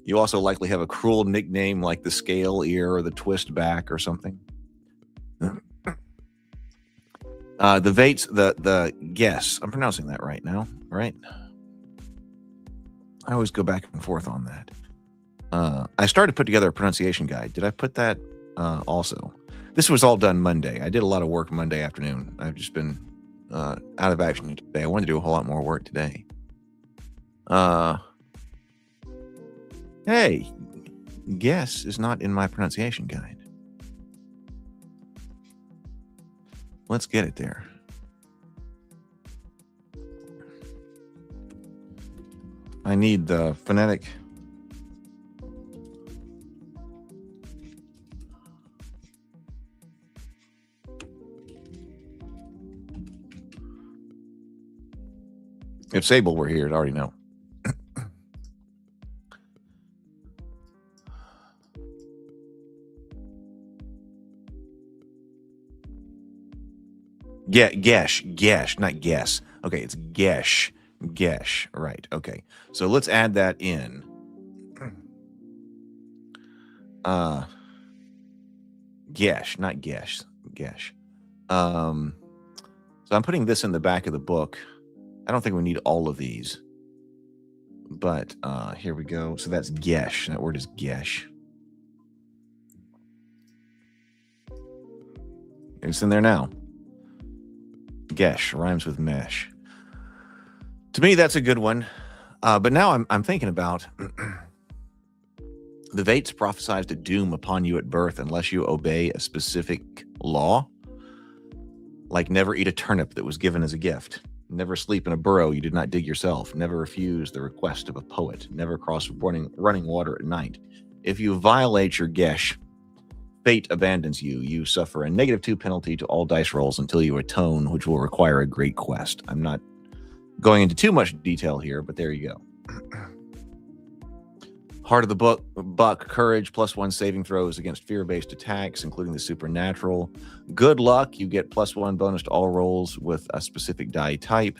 A: You also likely have a cruel nickname like the scale ear or the twist back or something. The guess, I'm pronouncing that right now, right? I always go back and forth on that. I started to put together a pronunciation guide. Did I put that also? This was all done Monday. I did a lot of work Monday afternoon. I've just been out of action today. I wanted to do a whole lot more work today. Hey, guess is not in my pronunciation guide. Let's get it there. I need the phonetic. If Sable were here, I'd already know. Gesh, not guess. Okay, it's Gesh, right? Okay, so let's add that in. Gesh, not Gesh. So I'm putting this in the back of the book. I don't think we need all of these, but here we go. So that's Gesh. That word is Gesh. It's in there now. Gesh rhymes with mesh. To me, that's a good one. But now I'm thinking about the Vates prophesied a doom upon you at birth unless you obey a specific law, like never eat a turnip that was given as a gift, never sleep in a burrow you did not dig yourself, never refuse the request of a poet, never cross running water at night. If you violate your Gesh, fate abandons you. You suffer a -2 penalty to all dice rolls until you atone, which will require a great quest. I'm not going into too much detail here, but there you go. Heart of the Buck, courage, +1 saving throws against fear-based attacks, including the supernatural. Good luck, you get +1 bonus to all rolls with a specific die type.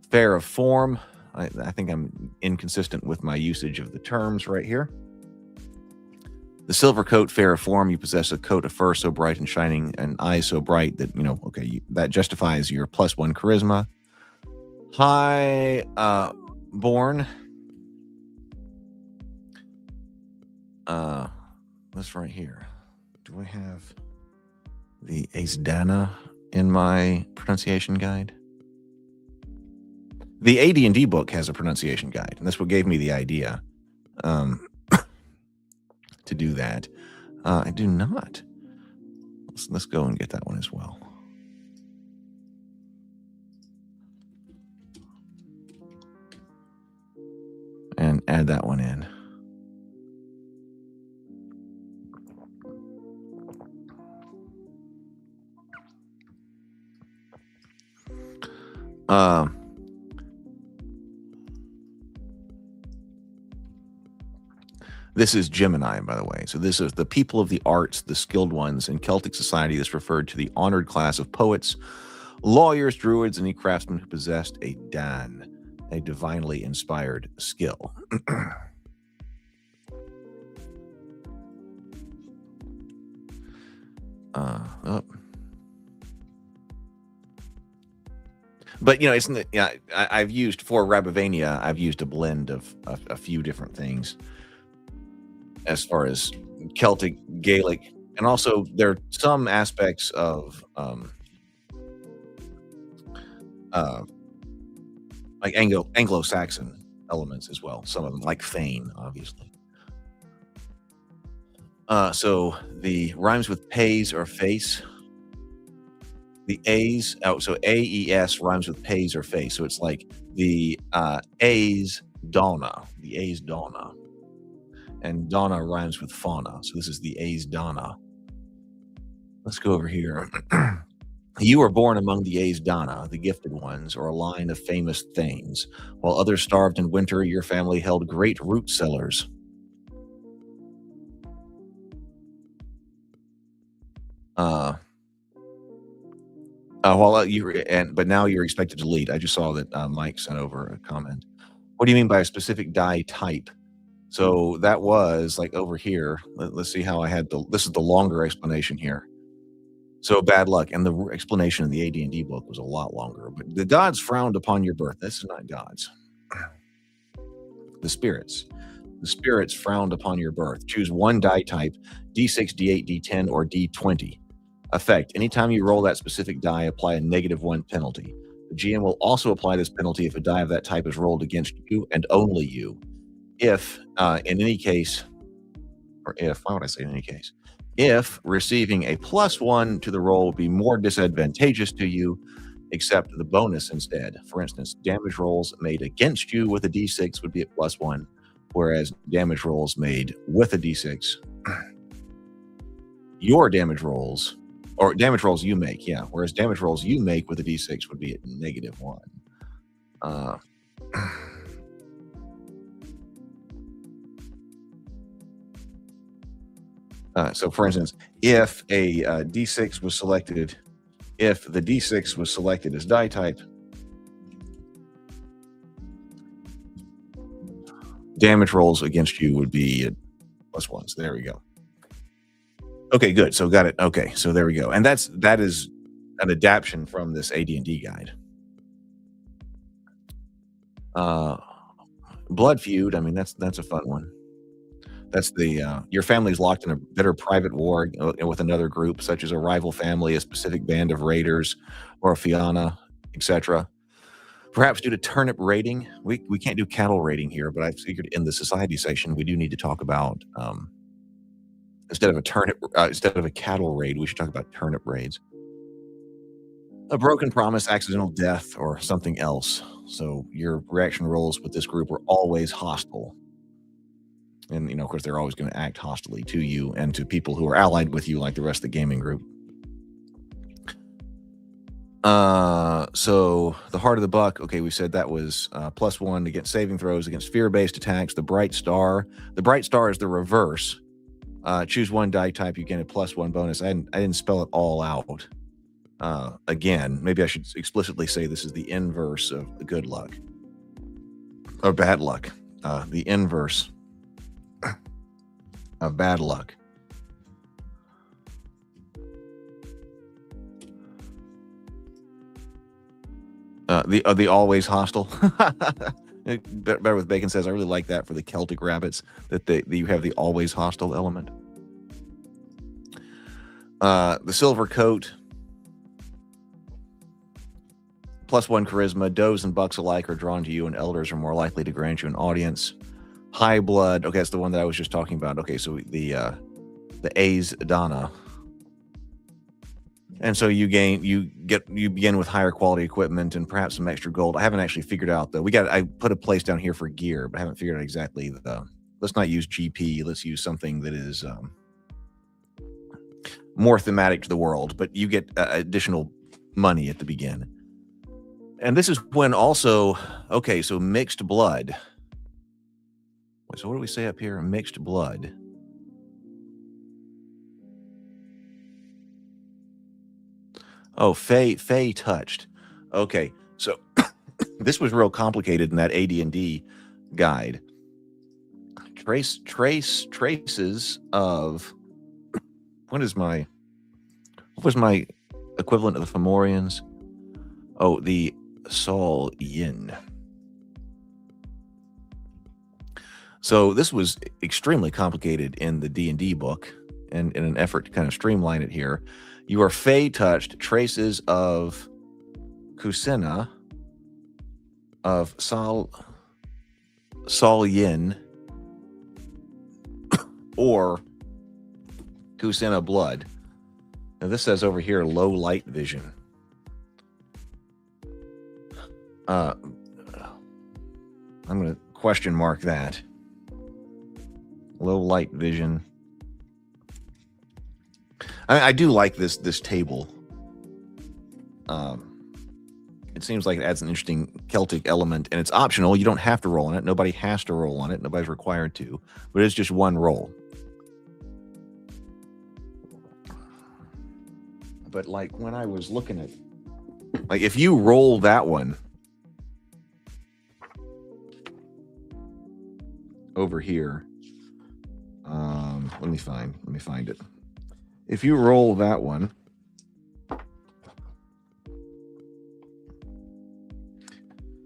A: Fair of form, I think I'm inconsistent with my usage of the terms right here. The silver coat, fair of form, you possess a coat of fur so bright and shining and eyes so bright that, that justifies your +1 charisma. High born. This right here. Do I have the Aesdana in my pronunciation guide? The AD&D book has a pronunciation guide, and that's what gave me the idea to do that. I do not. Let's go and get that one as well. And add that one in. This is Gemini, by the way. So this is the people of the arts, the skilled ones. In Celtic society, this referred to the honored class of poets, lawyers, druids, and any craftsmen who possessed a dan, a divinely inspired skill. But, I've used, for Rabivania, I've used a blend of a few different things as far as Celtic, Gaelic, and also there are some aspects of like Anglo-Saxon elements as well. Some of them, like Thane, obviously. So the rhymes with pays or face. The A's, so AES rhymes with pays or face. So it's like the A's Donna, and Donna rhymes with fauna. So this is the A's Donna. Let's go over here. You were born among the A's Donna, the gifted ones, or a line of famous thanes. While others starved in winter, your family held great root cellars. But now you're expected to lead. I just saw that Mike sent over a comment. What do you mean by a specific die type? So that was like over here. Let's see how I had this is the longer explanation here. So bad luck, and the explanation in the AD&D book was a lot longer. But the gods frowned upon your birth. This is not gods. The spirits frowned upon your birth. Choose one die type: D6, D8, D10, or D20. Effect: anytime you roll that specific die, apply a -1 penalty. The GM will also apply this penalty if a die of that type is rolled against you and only you. If, in any case, or if, why would I say in any case? If receiving a +1 to the roll would be more disadvantageous to you, accept the bonus instead. For instance, damage rolls made against you with a d6 would be at +1, whereas damage rolls made with a d6, your damage rolls, or damage rolls you make, yeah, whereas damage rolls you make with a d6 would be at -1. So, for instance, if a d6 was selected, if the d6 was selected as die type, damage rolls against you would be at +1. So there we go. Okay, good. So got it. Okay, so there we go. And that is an adaptation from this AD&D guide. Blood Feud. I mean, that's a fun one. That's the your family's locked in a bitter private war with another group, such as a rival family, a specific band of raiders, or a Fianna, etc. Perhaps due to turnip raiding, we can't do cattle raiding here, but I figured in the society section we do need to talk about instead of a cattle raid, we should talk about turnip raids. A broken promise, accidental death, or something else. So your reaction rolls with this group are always hostile. And, of course, they're always going to act hostilely to you and to people who are allied with you, like the rest of the gaming group. So the heart of the buck, okay, we said that was +1 against saving throws, against fear-based attacks. The bright star is the reverse. Choose one die type, you gain a +1 bonus. I didn't spell it all out. Again, maybe I should explicitly say this is the inverse of the good luck or bad luck. The inverse of bad luck. The always hostile. Better with Bacon says, I really like that for the Celtic rabbits, that you have the always hostile element. The silver coat, +1 charisma. Does and bucks alike are drawn to you, and elders are more likely to grant you an audience. High blood. Okay, that's the one that I was just talking about. Okay, so the A's Donna. And so you begin with higher quality equipment and perhaps some extra gold. I haven't actually figured out though. I put a place down here for gear, but I haven't figured out exactly let's not use GP. Let's use something that is more thematic to the world, but you get additional money at the beginning. And this is when also, okay, so mixed blood. So what do we say up here? Mixed blood. Oh, Fey touched. Okay, so this was real complicated in that AD&D guide. Traces of what was my equivalent of the Fomorians? Oh, the Sol Yin. So this was extremely complicated in the D&D book, and in an effort to kind of streamline it here, you are Fey touched traces of Kusena, of Sol Yin, or Kusena blood. Now this says over here low light vision. I'm going to question mark that. Low light vision. I do like this table. It seems like it adds an interesting Celtic element, and it's optional. You don't have to roll on it. Nobody has to roll on it. Nobody's required to, but it's just one roll. But like when I was looking at, like if you roll that one over here, let me find it. If you roll that one,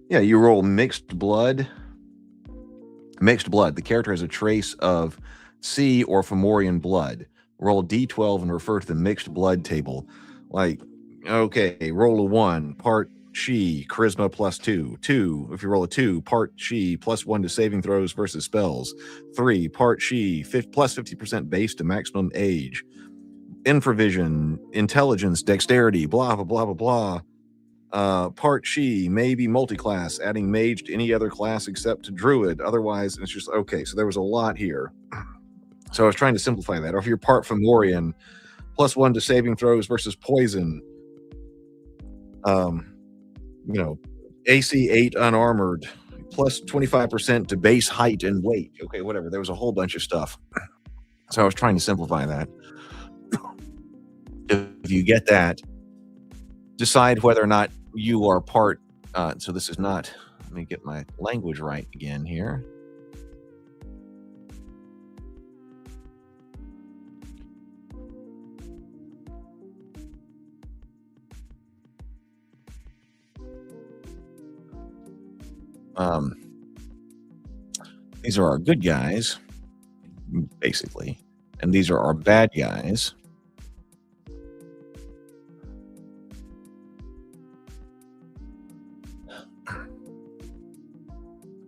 A: yeah, you roll mixed blood. Mixed blood. The character has a trace of Sea or Fomorian blood. Roll a d12 and refer to the mixed blood table. Like, okay, roll a 1, part she, charisma +2. 2, if you roll a 2, part she, +1 to saving throws versus spells. 3, part she, plus 50% base to maximum age. Infravision, intelligence, dexterity, blah, blah, blah, blah, blah. Part she, maybe multi-class, adding mage to any other class except to druid. Otherwise, it's just okay. So there was a lot here. So I was trying to simplify that. Or if you're part Fomorian, +1 to saving throws versus poison. AC 8 unarmored, plus 25% to base height and weight. Okay, whatever. There was a whole bunch of stuff. So I was trying to simplify that. If you get that, decide whether or not you are part. So this is not. Let me get my language right again here. These are our good guys, basically, and these are our bad guys.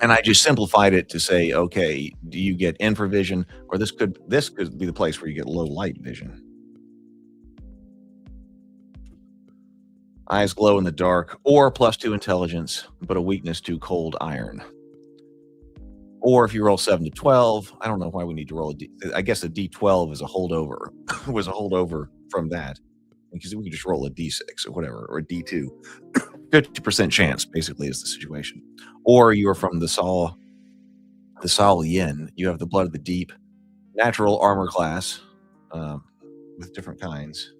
A: And I just simplified it to say, okay, do you get infravision, or this could be the place where you get low light vision. Eyes glow in the dark, or +2 intelligence, but a weakness to cold iron. Or if you roll 7 to 12, I don't know why we need to roll a D. I guess a D12 is a holdover, was a holdover from that, because we can just roll a D6 or whatever, or a D2. 50% chance, basically, is the situation. Or you are from the Sol Yin. You have the Blood of the Deep, natural armor class, with different kinds.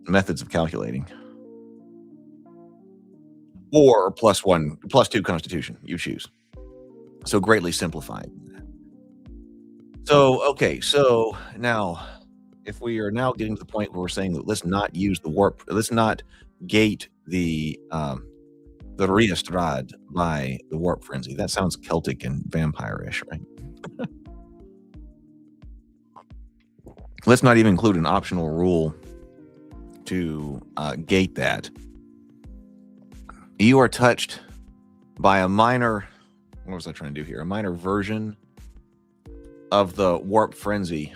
A: Methods of calculating. Or +2 Constitution, you choose. So greatly simplified. So, okay, so now, if we are now getting to the point where we're saying that let's not use the warp, let's not gate the Riestrad by the warp frenzy. That sounds Celtic and vampire-ish, right? Let's not even include an optional rule to gate that. You are touched by a minor, what was I trying to do here? A minor version of the warp frenzy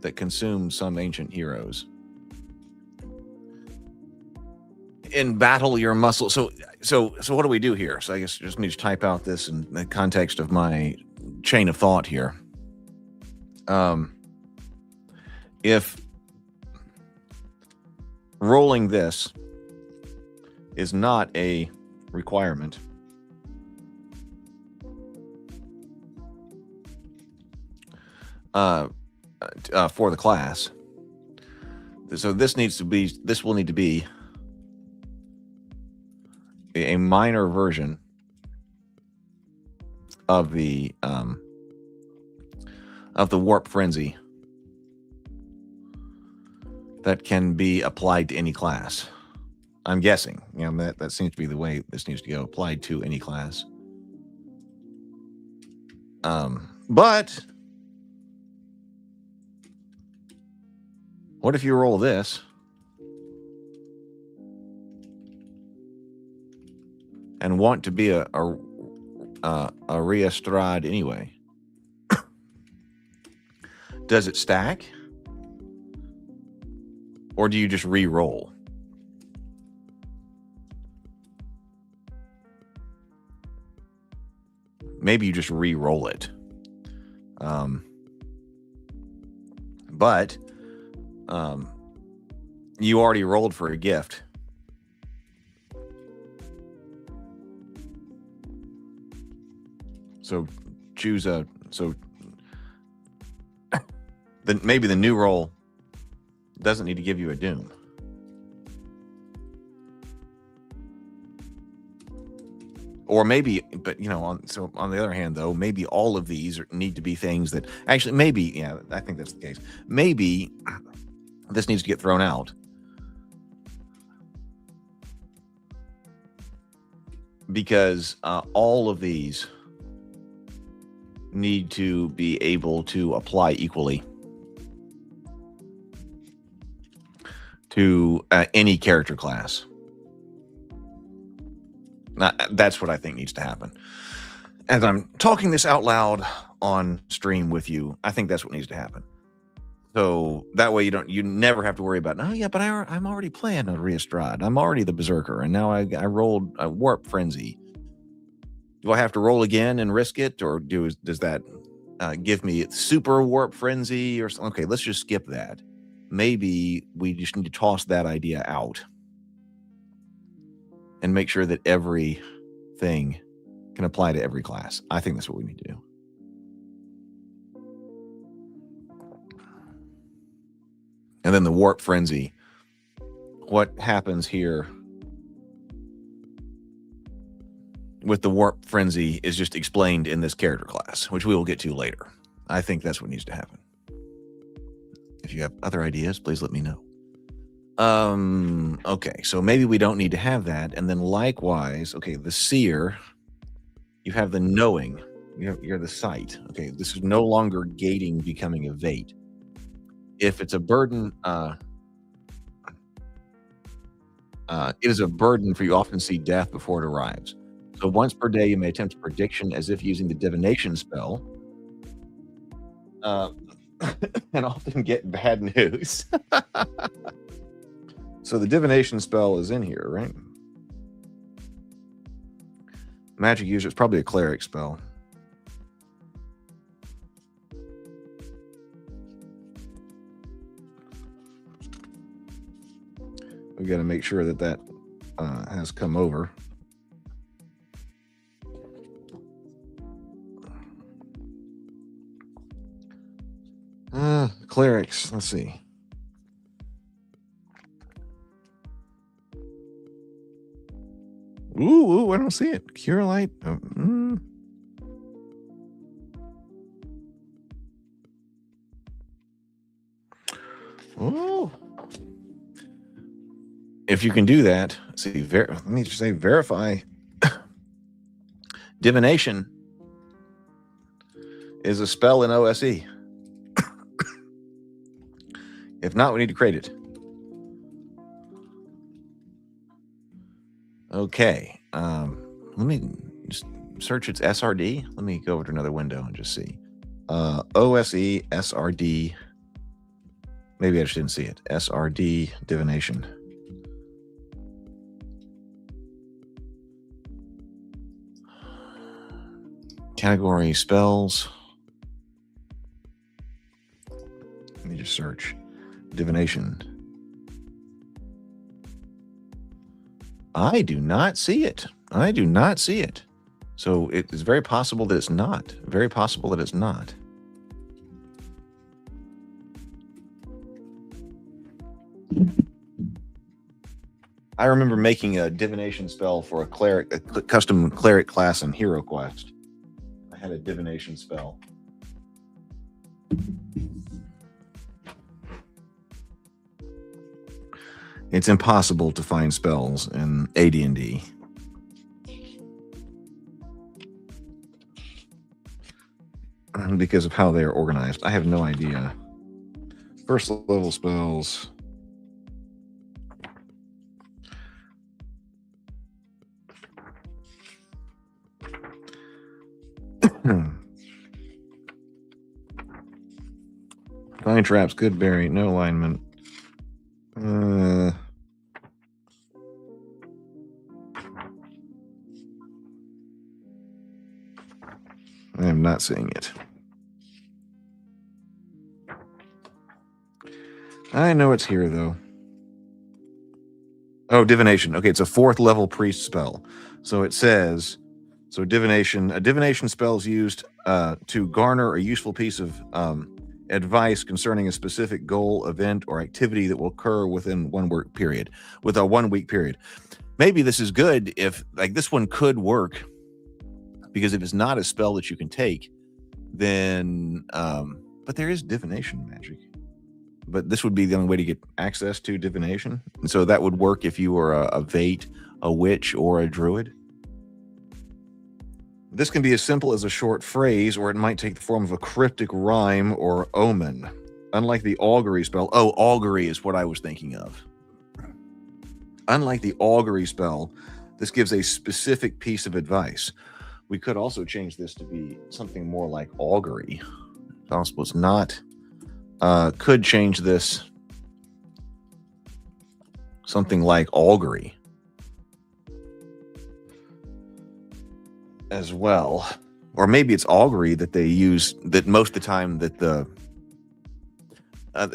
A: that consumes some ancient heroes. In battle, your muscle. So what do we do here? So I guess just need to type out this in the context of my chain of thought here. If rolling this is not a requirement, for the class, so this will need to be a minor version of the warp frenzy that can be applied to any class. I'm guessing, that seems to be the way this needs to go. Applied to any class. But what if you roll this and want to be a Riestrad anyway? Does it stack? Or do you just re-roll? Maybe you just re-roll it. But you already rolled for a gift. So choose maybe the new roll doesn't need to give you a doom. Or maybe, but on the other hand, though, maybe all of these need to be things that actually, maybe, I think that's the case. Maybe this needs to get thrown out because all of these need to be able to apply equally to any character class. That's what I think needs to happen. As I'm talking this out loud on stream with you, I think that's what needs to happen. So that way you never have to worry about, oh yeah, but I'm already playing a Reestrad. I'm already the Berserker, and now I rolled a Warp Frenzy. Do I have to roll again and risk it, or does that give me Super Warp Frenzy or something? Okay, let's just skip that. Maybe we just need to toss that idea out and make sure that everything can apply to every class. I think that's what we need to do. And then the Warp Frenzy. What happens here with the Warp Frenzy is just explained in this character class, which we will get to later. I think that's what needs to happen. If you have other ideas, please let me know. Okay, so maybe we don't need to have that. And then likewise, okay, the Seer, you have the Knowing, you're the Sight. Okay, this is no longer gating becoming a Vate. If it's a burden, it is a burden, for you often see death before it arrives. So once per day, you may attempt a prediction as if using the divination spell, and often get bad news. So the divination spell is in here, right? Magic user, it's probably a cleric spell. We've got to make sure that has come over. Clerics, let's see. Ooh, I don't see it. Cure Light. Oh. If you can do that, see, let me just say verify. Divination is a spell in OSE. If not, we need to create it. Okay. Let me just search its SRD. Let me go over to another window and just see. OSE, SRD. Maybe I just didn't see it. SRD, divination. Category spells. Let me just search. Divination. I do not see it. I do not see it. So it is very possible that it's not. Very possible that it's not. I remember making a divination spell for a cleric, a custom cleric class in Hero Quest. I had a divination spell. It's impossible to find spells in AD&D. Because of how they are organized. I have no idea. First level spells. Fine traps, good berry, no alignment. I am not seeing it. I know it's here, though. Oh, divination. Okay, it's a 4th level priest spell. So it says, so divination, a divination spell is used to garner a useful piece of advice concerning a specific goal, event, or activity that will occur within 1 week period, with a 1 week period. Maybe this is good if, like, this one could work, because if it's not a spell that you can take, then, but there is divination magic. But this would be the only way to get access to divination. And so that would work if you were a Vate, a witch, or a druid. This can be as simple as a short phrase, or it might take the form of a cryptic rhyme or omen. Unlike the augury spell. Oh, augury is what I was thinking of. Unlike the augury spell, this gives a specific piece of advice. We could also change this to be something more like augury. It's possible it's not could change this something like augury as well. Or maybe it's augury that they use, that most of the time that the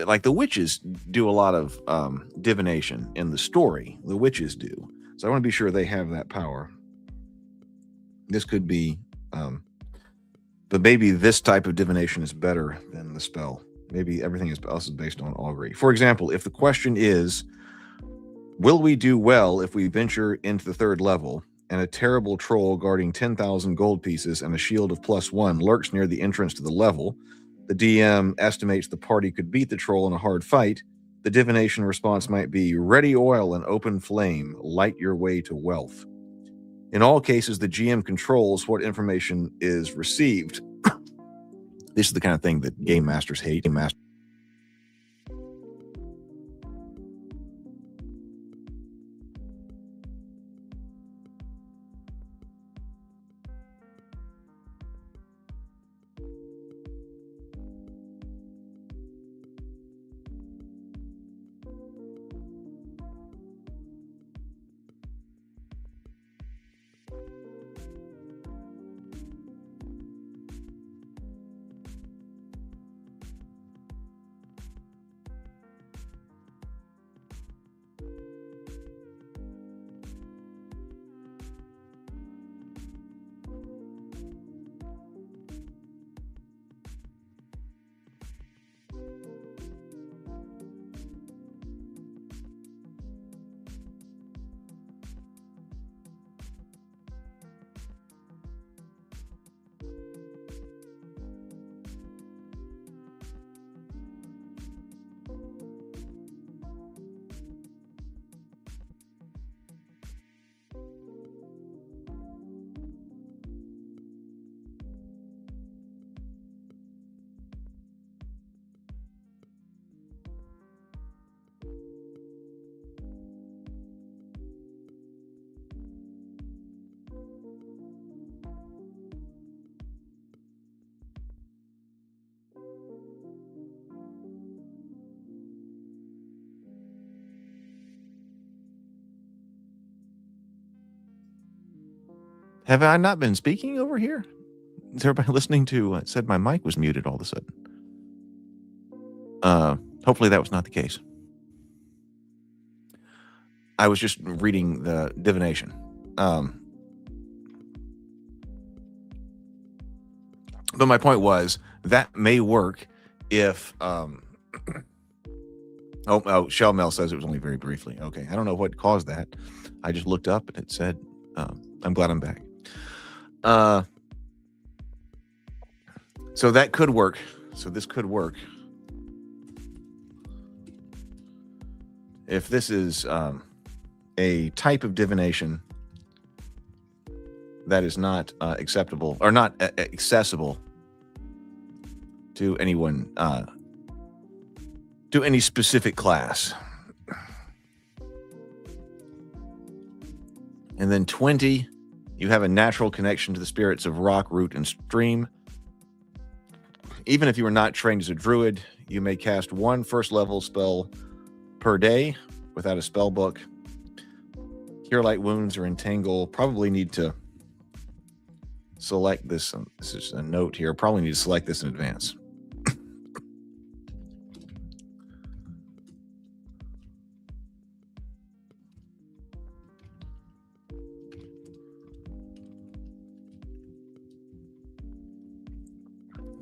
A: like the witches do a lot of divination in the story. The witches do. So I want to be sure they have that power. This could be, but maybe this type of divination is better than the spell. Maybe everything else is based on augury. For example, if the question is, will we do well if we venture into the 3rd level and a terrible troll guarding 10,000 gold pieces and a shield of +1 lurks near the entrance to the level? The DM estimates the party could beat the troll in a hard fight. The divination response might be, ready oil and open flame, light your way to wealth. In all cases, the GM controls what information is received. This is the kind of thing that game masters hate. Have I not been speaking over here? Is everybody listening to said my mic was muted all of a sudden? Hopefully that was not the case. I was just reading the divination. But my point was that may work if Shell Mel says it was only very briefly. Okay, I don't know what caused that. I just looked up and it said, I'm glad I'm back. So that could work. So this could work. If this is a type of divination that is not acceptable or not accessible to anyone, to any specific class. And then 20, you have a natural connection to the spirits of rock, root, and stream. Even if you are not trained as a druid, you may cast 1 first-level spell per day without a spell book. Cure light wounds or entangle. Probably need to select this. This is a note here. Probably need to select this in advance.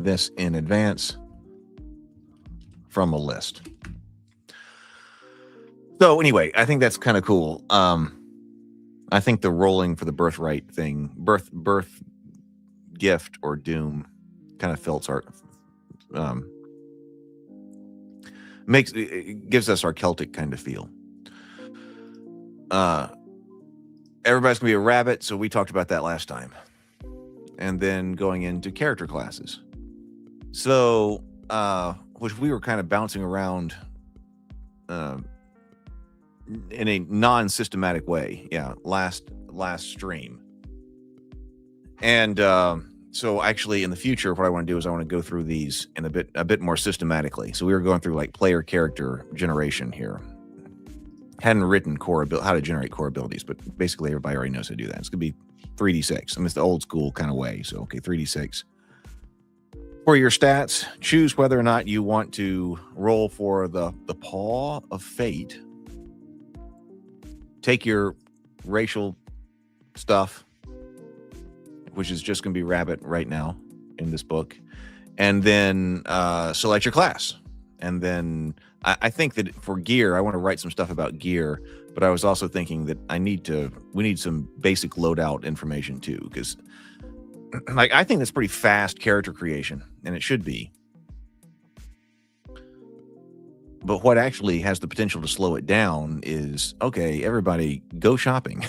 A: This in advance from a list. So anyway, I think that's kind of cool. I think the rolling for the birthright thing, birth gift or doom, kind of felt our gives us our Celtic kind of feel. Everybody's gonna be a rabbit, so we talked about that last time. And then going into character classes. So, which we were kind of bouncing around in a non-systematic way. Yeah, last stream. And So actually, in the future, what I want to do is I want to go through these in a bit more systematically. So we were going through like player character generation here. Hadn't written how to generate core abilities, but basically everybody already knows how to do that. It's gonna be 3d6. I mean, it's the old school kind of way. So okay, 3d6. For your stats, choose whether or not you want to roll for the Paw of Fate. Take your racial stuff, which is just going to be rabbit right now in this book, and then select your class. And then I think that for gear, I want to write some stuff about gear, but I was also thinking that we need some basic loadout information too, because like I think that's pretty fast character creation, and it should be. But what actually has the potential to slow it down is, okay, everybody go shopping.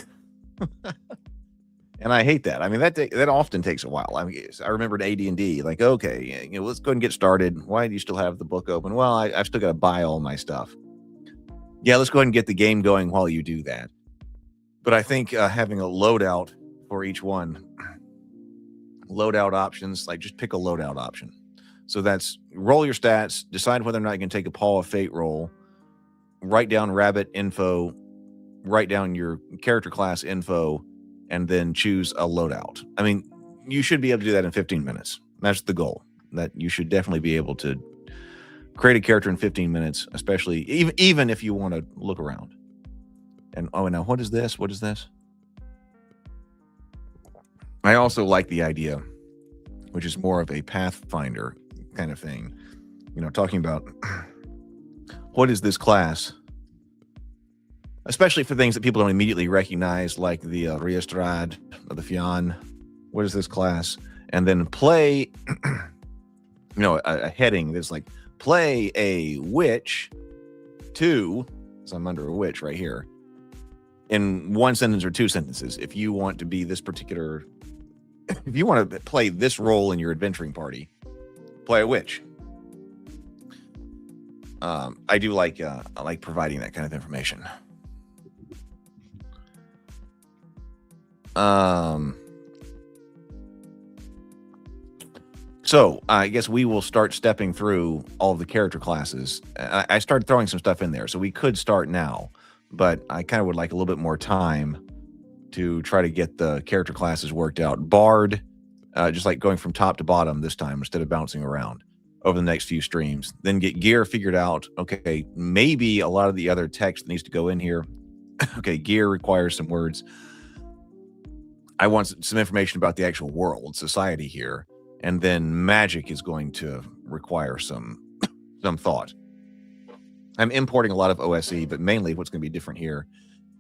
A: And I hate that. I mean, that often takes a while. I mean, I remember in AD&D, like, okay, let's go ahead and get started. Why do you still have the book open? Well, I've still got to buy all my stuff. Yeah, let's go ahead and get the game going while you do that. But I think having a loadout for each one, loadout options, like just pick a loadout option. So that's roll your stats, decide whether or not you can take a Paw of Fate roll, write down rabbit info, write down your character class info, and then choose a loadout. I mean, you should be able to do that in 15 minutes. That's the goal. That you should definitely be able to create a character in 15 minutes, especially even if you want to look around. And now what is this? What is this? I also like the idea, which is more of a Pathfinder kind of thing. Talking about what is this class? Especially for things that people don't immediately recognize, like the Riestrad or the Fionn. What is this class? And then play, a heading that's like, play a witch to, so I'm under a witch right here, in one sentence or two sentences. If you want to be this particular, if you want to play this role in your adventuring party, play a witch. I do like providing that kind of information. So I guess we will start stepping through all of the character classes. I started throwing some stuff in there, so we could start now, but I kind of would like a little bit more time to try to get the character classes worked out. Bard, just like going from top to bottom this time instead of bouncing around over the next few streams. Then get gear figured out. Okay, maybe a lot of the other text needs to go in here. Okay, gear requires some words. I want some information about the actual world, society here. And then magic is going to require some thought. I'm importing a lot of OSE, but mainly what's going to be different here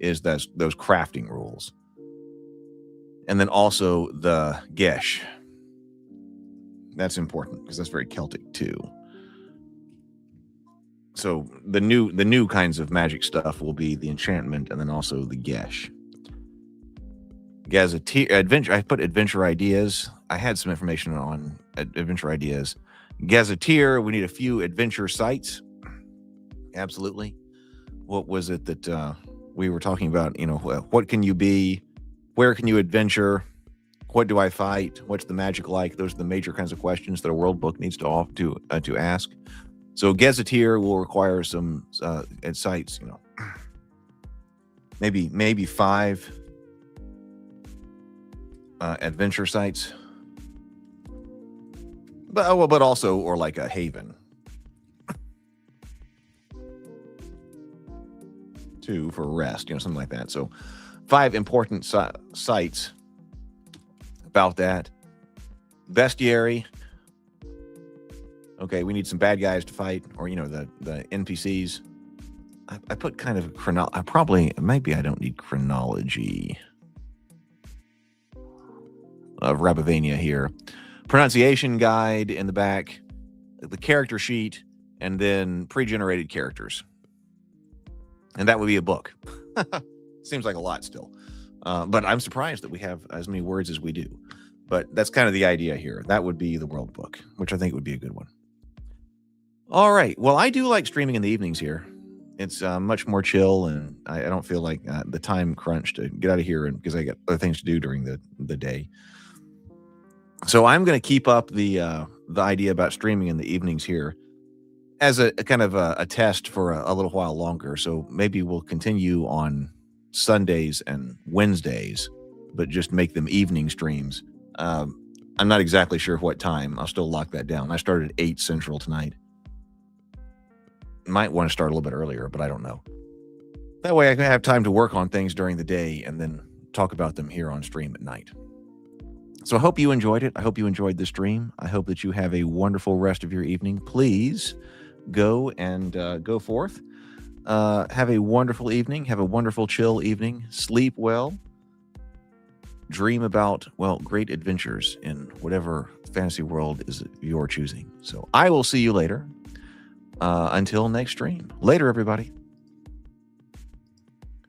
A: is those crafting rules. And then also the Gesh. That's important because that's very Celtic too. So the new kinds of magic stuff will be the enchantment and then also the Gesh. Gazetteer, adventure. I put adventure ideas. I had some information on adventure ideas. Gazetteer, we need a few adventure sites. Absolutely. What was it that we were talking about? What can you be? Where can you adventure? What do I fight? What's the magic like? Those are the major kinds of questions that a world book needs to ask. So Gazetteer will require some sites. Maybe 5 adventure sites, but also or like a haven. 2 for rest, something like that. So 5 important sites about that. Bestiary. Okay, we need some bad guys to fight, or the NPCs. I put kind of maybe I don't need chronology of Rabivania here. Pronunciation guide in the back, the character sheet, and then pre-generated characters. And that would be a book. Seems like a lot still. But I'm surprised that we have as many words as we do. But that's kind of the idea here. That would be the world book, which I think would be a good one. All right. Well, I do like streaming in the evenings here. It's much more chill, and I don't feel like the time crunch to get out of here because I got other things to do during the day. So I'm going to keep up the idea about streaming in the evenings here as a kind of a test for a little while longer. So maybe we'll continue on Sundays and Wednesdays, but just make them evening streams. I'm not exactly sure what time. I'll still lock that down. I started at 8 Central tonight. Might want to start a little bit earlier, but I don't know. That way I can have time to work on things during the day and then talk about them here on stream at night. So I hope you enjoyed it. I hope you enjoyed the stream. I hope that you have a wonderful rest of your evening. Please go and go forth. Have a wonderful evening. Have a wonderful chill evening. Sleep well. Dream about, well, great adventures in whatever fantasy world is your choosing. So I will see you later. Until next stream. Later, everybody.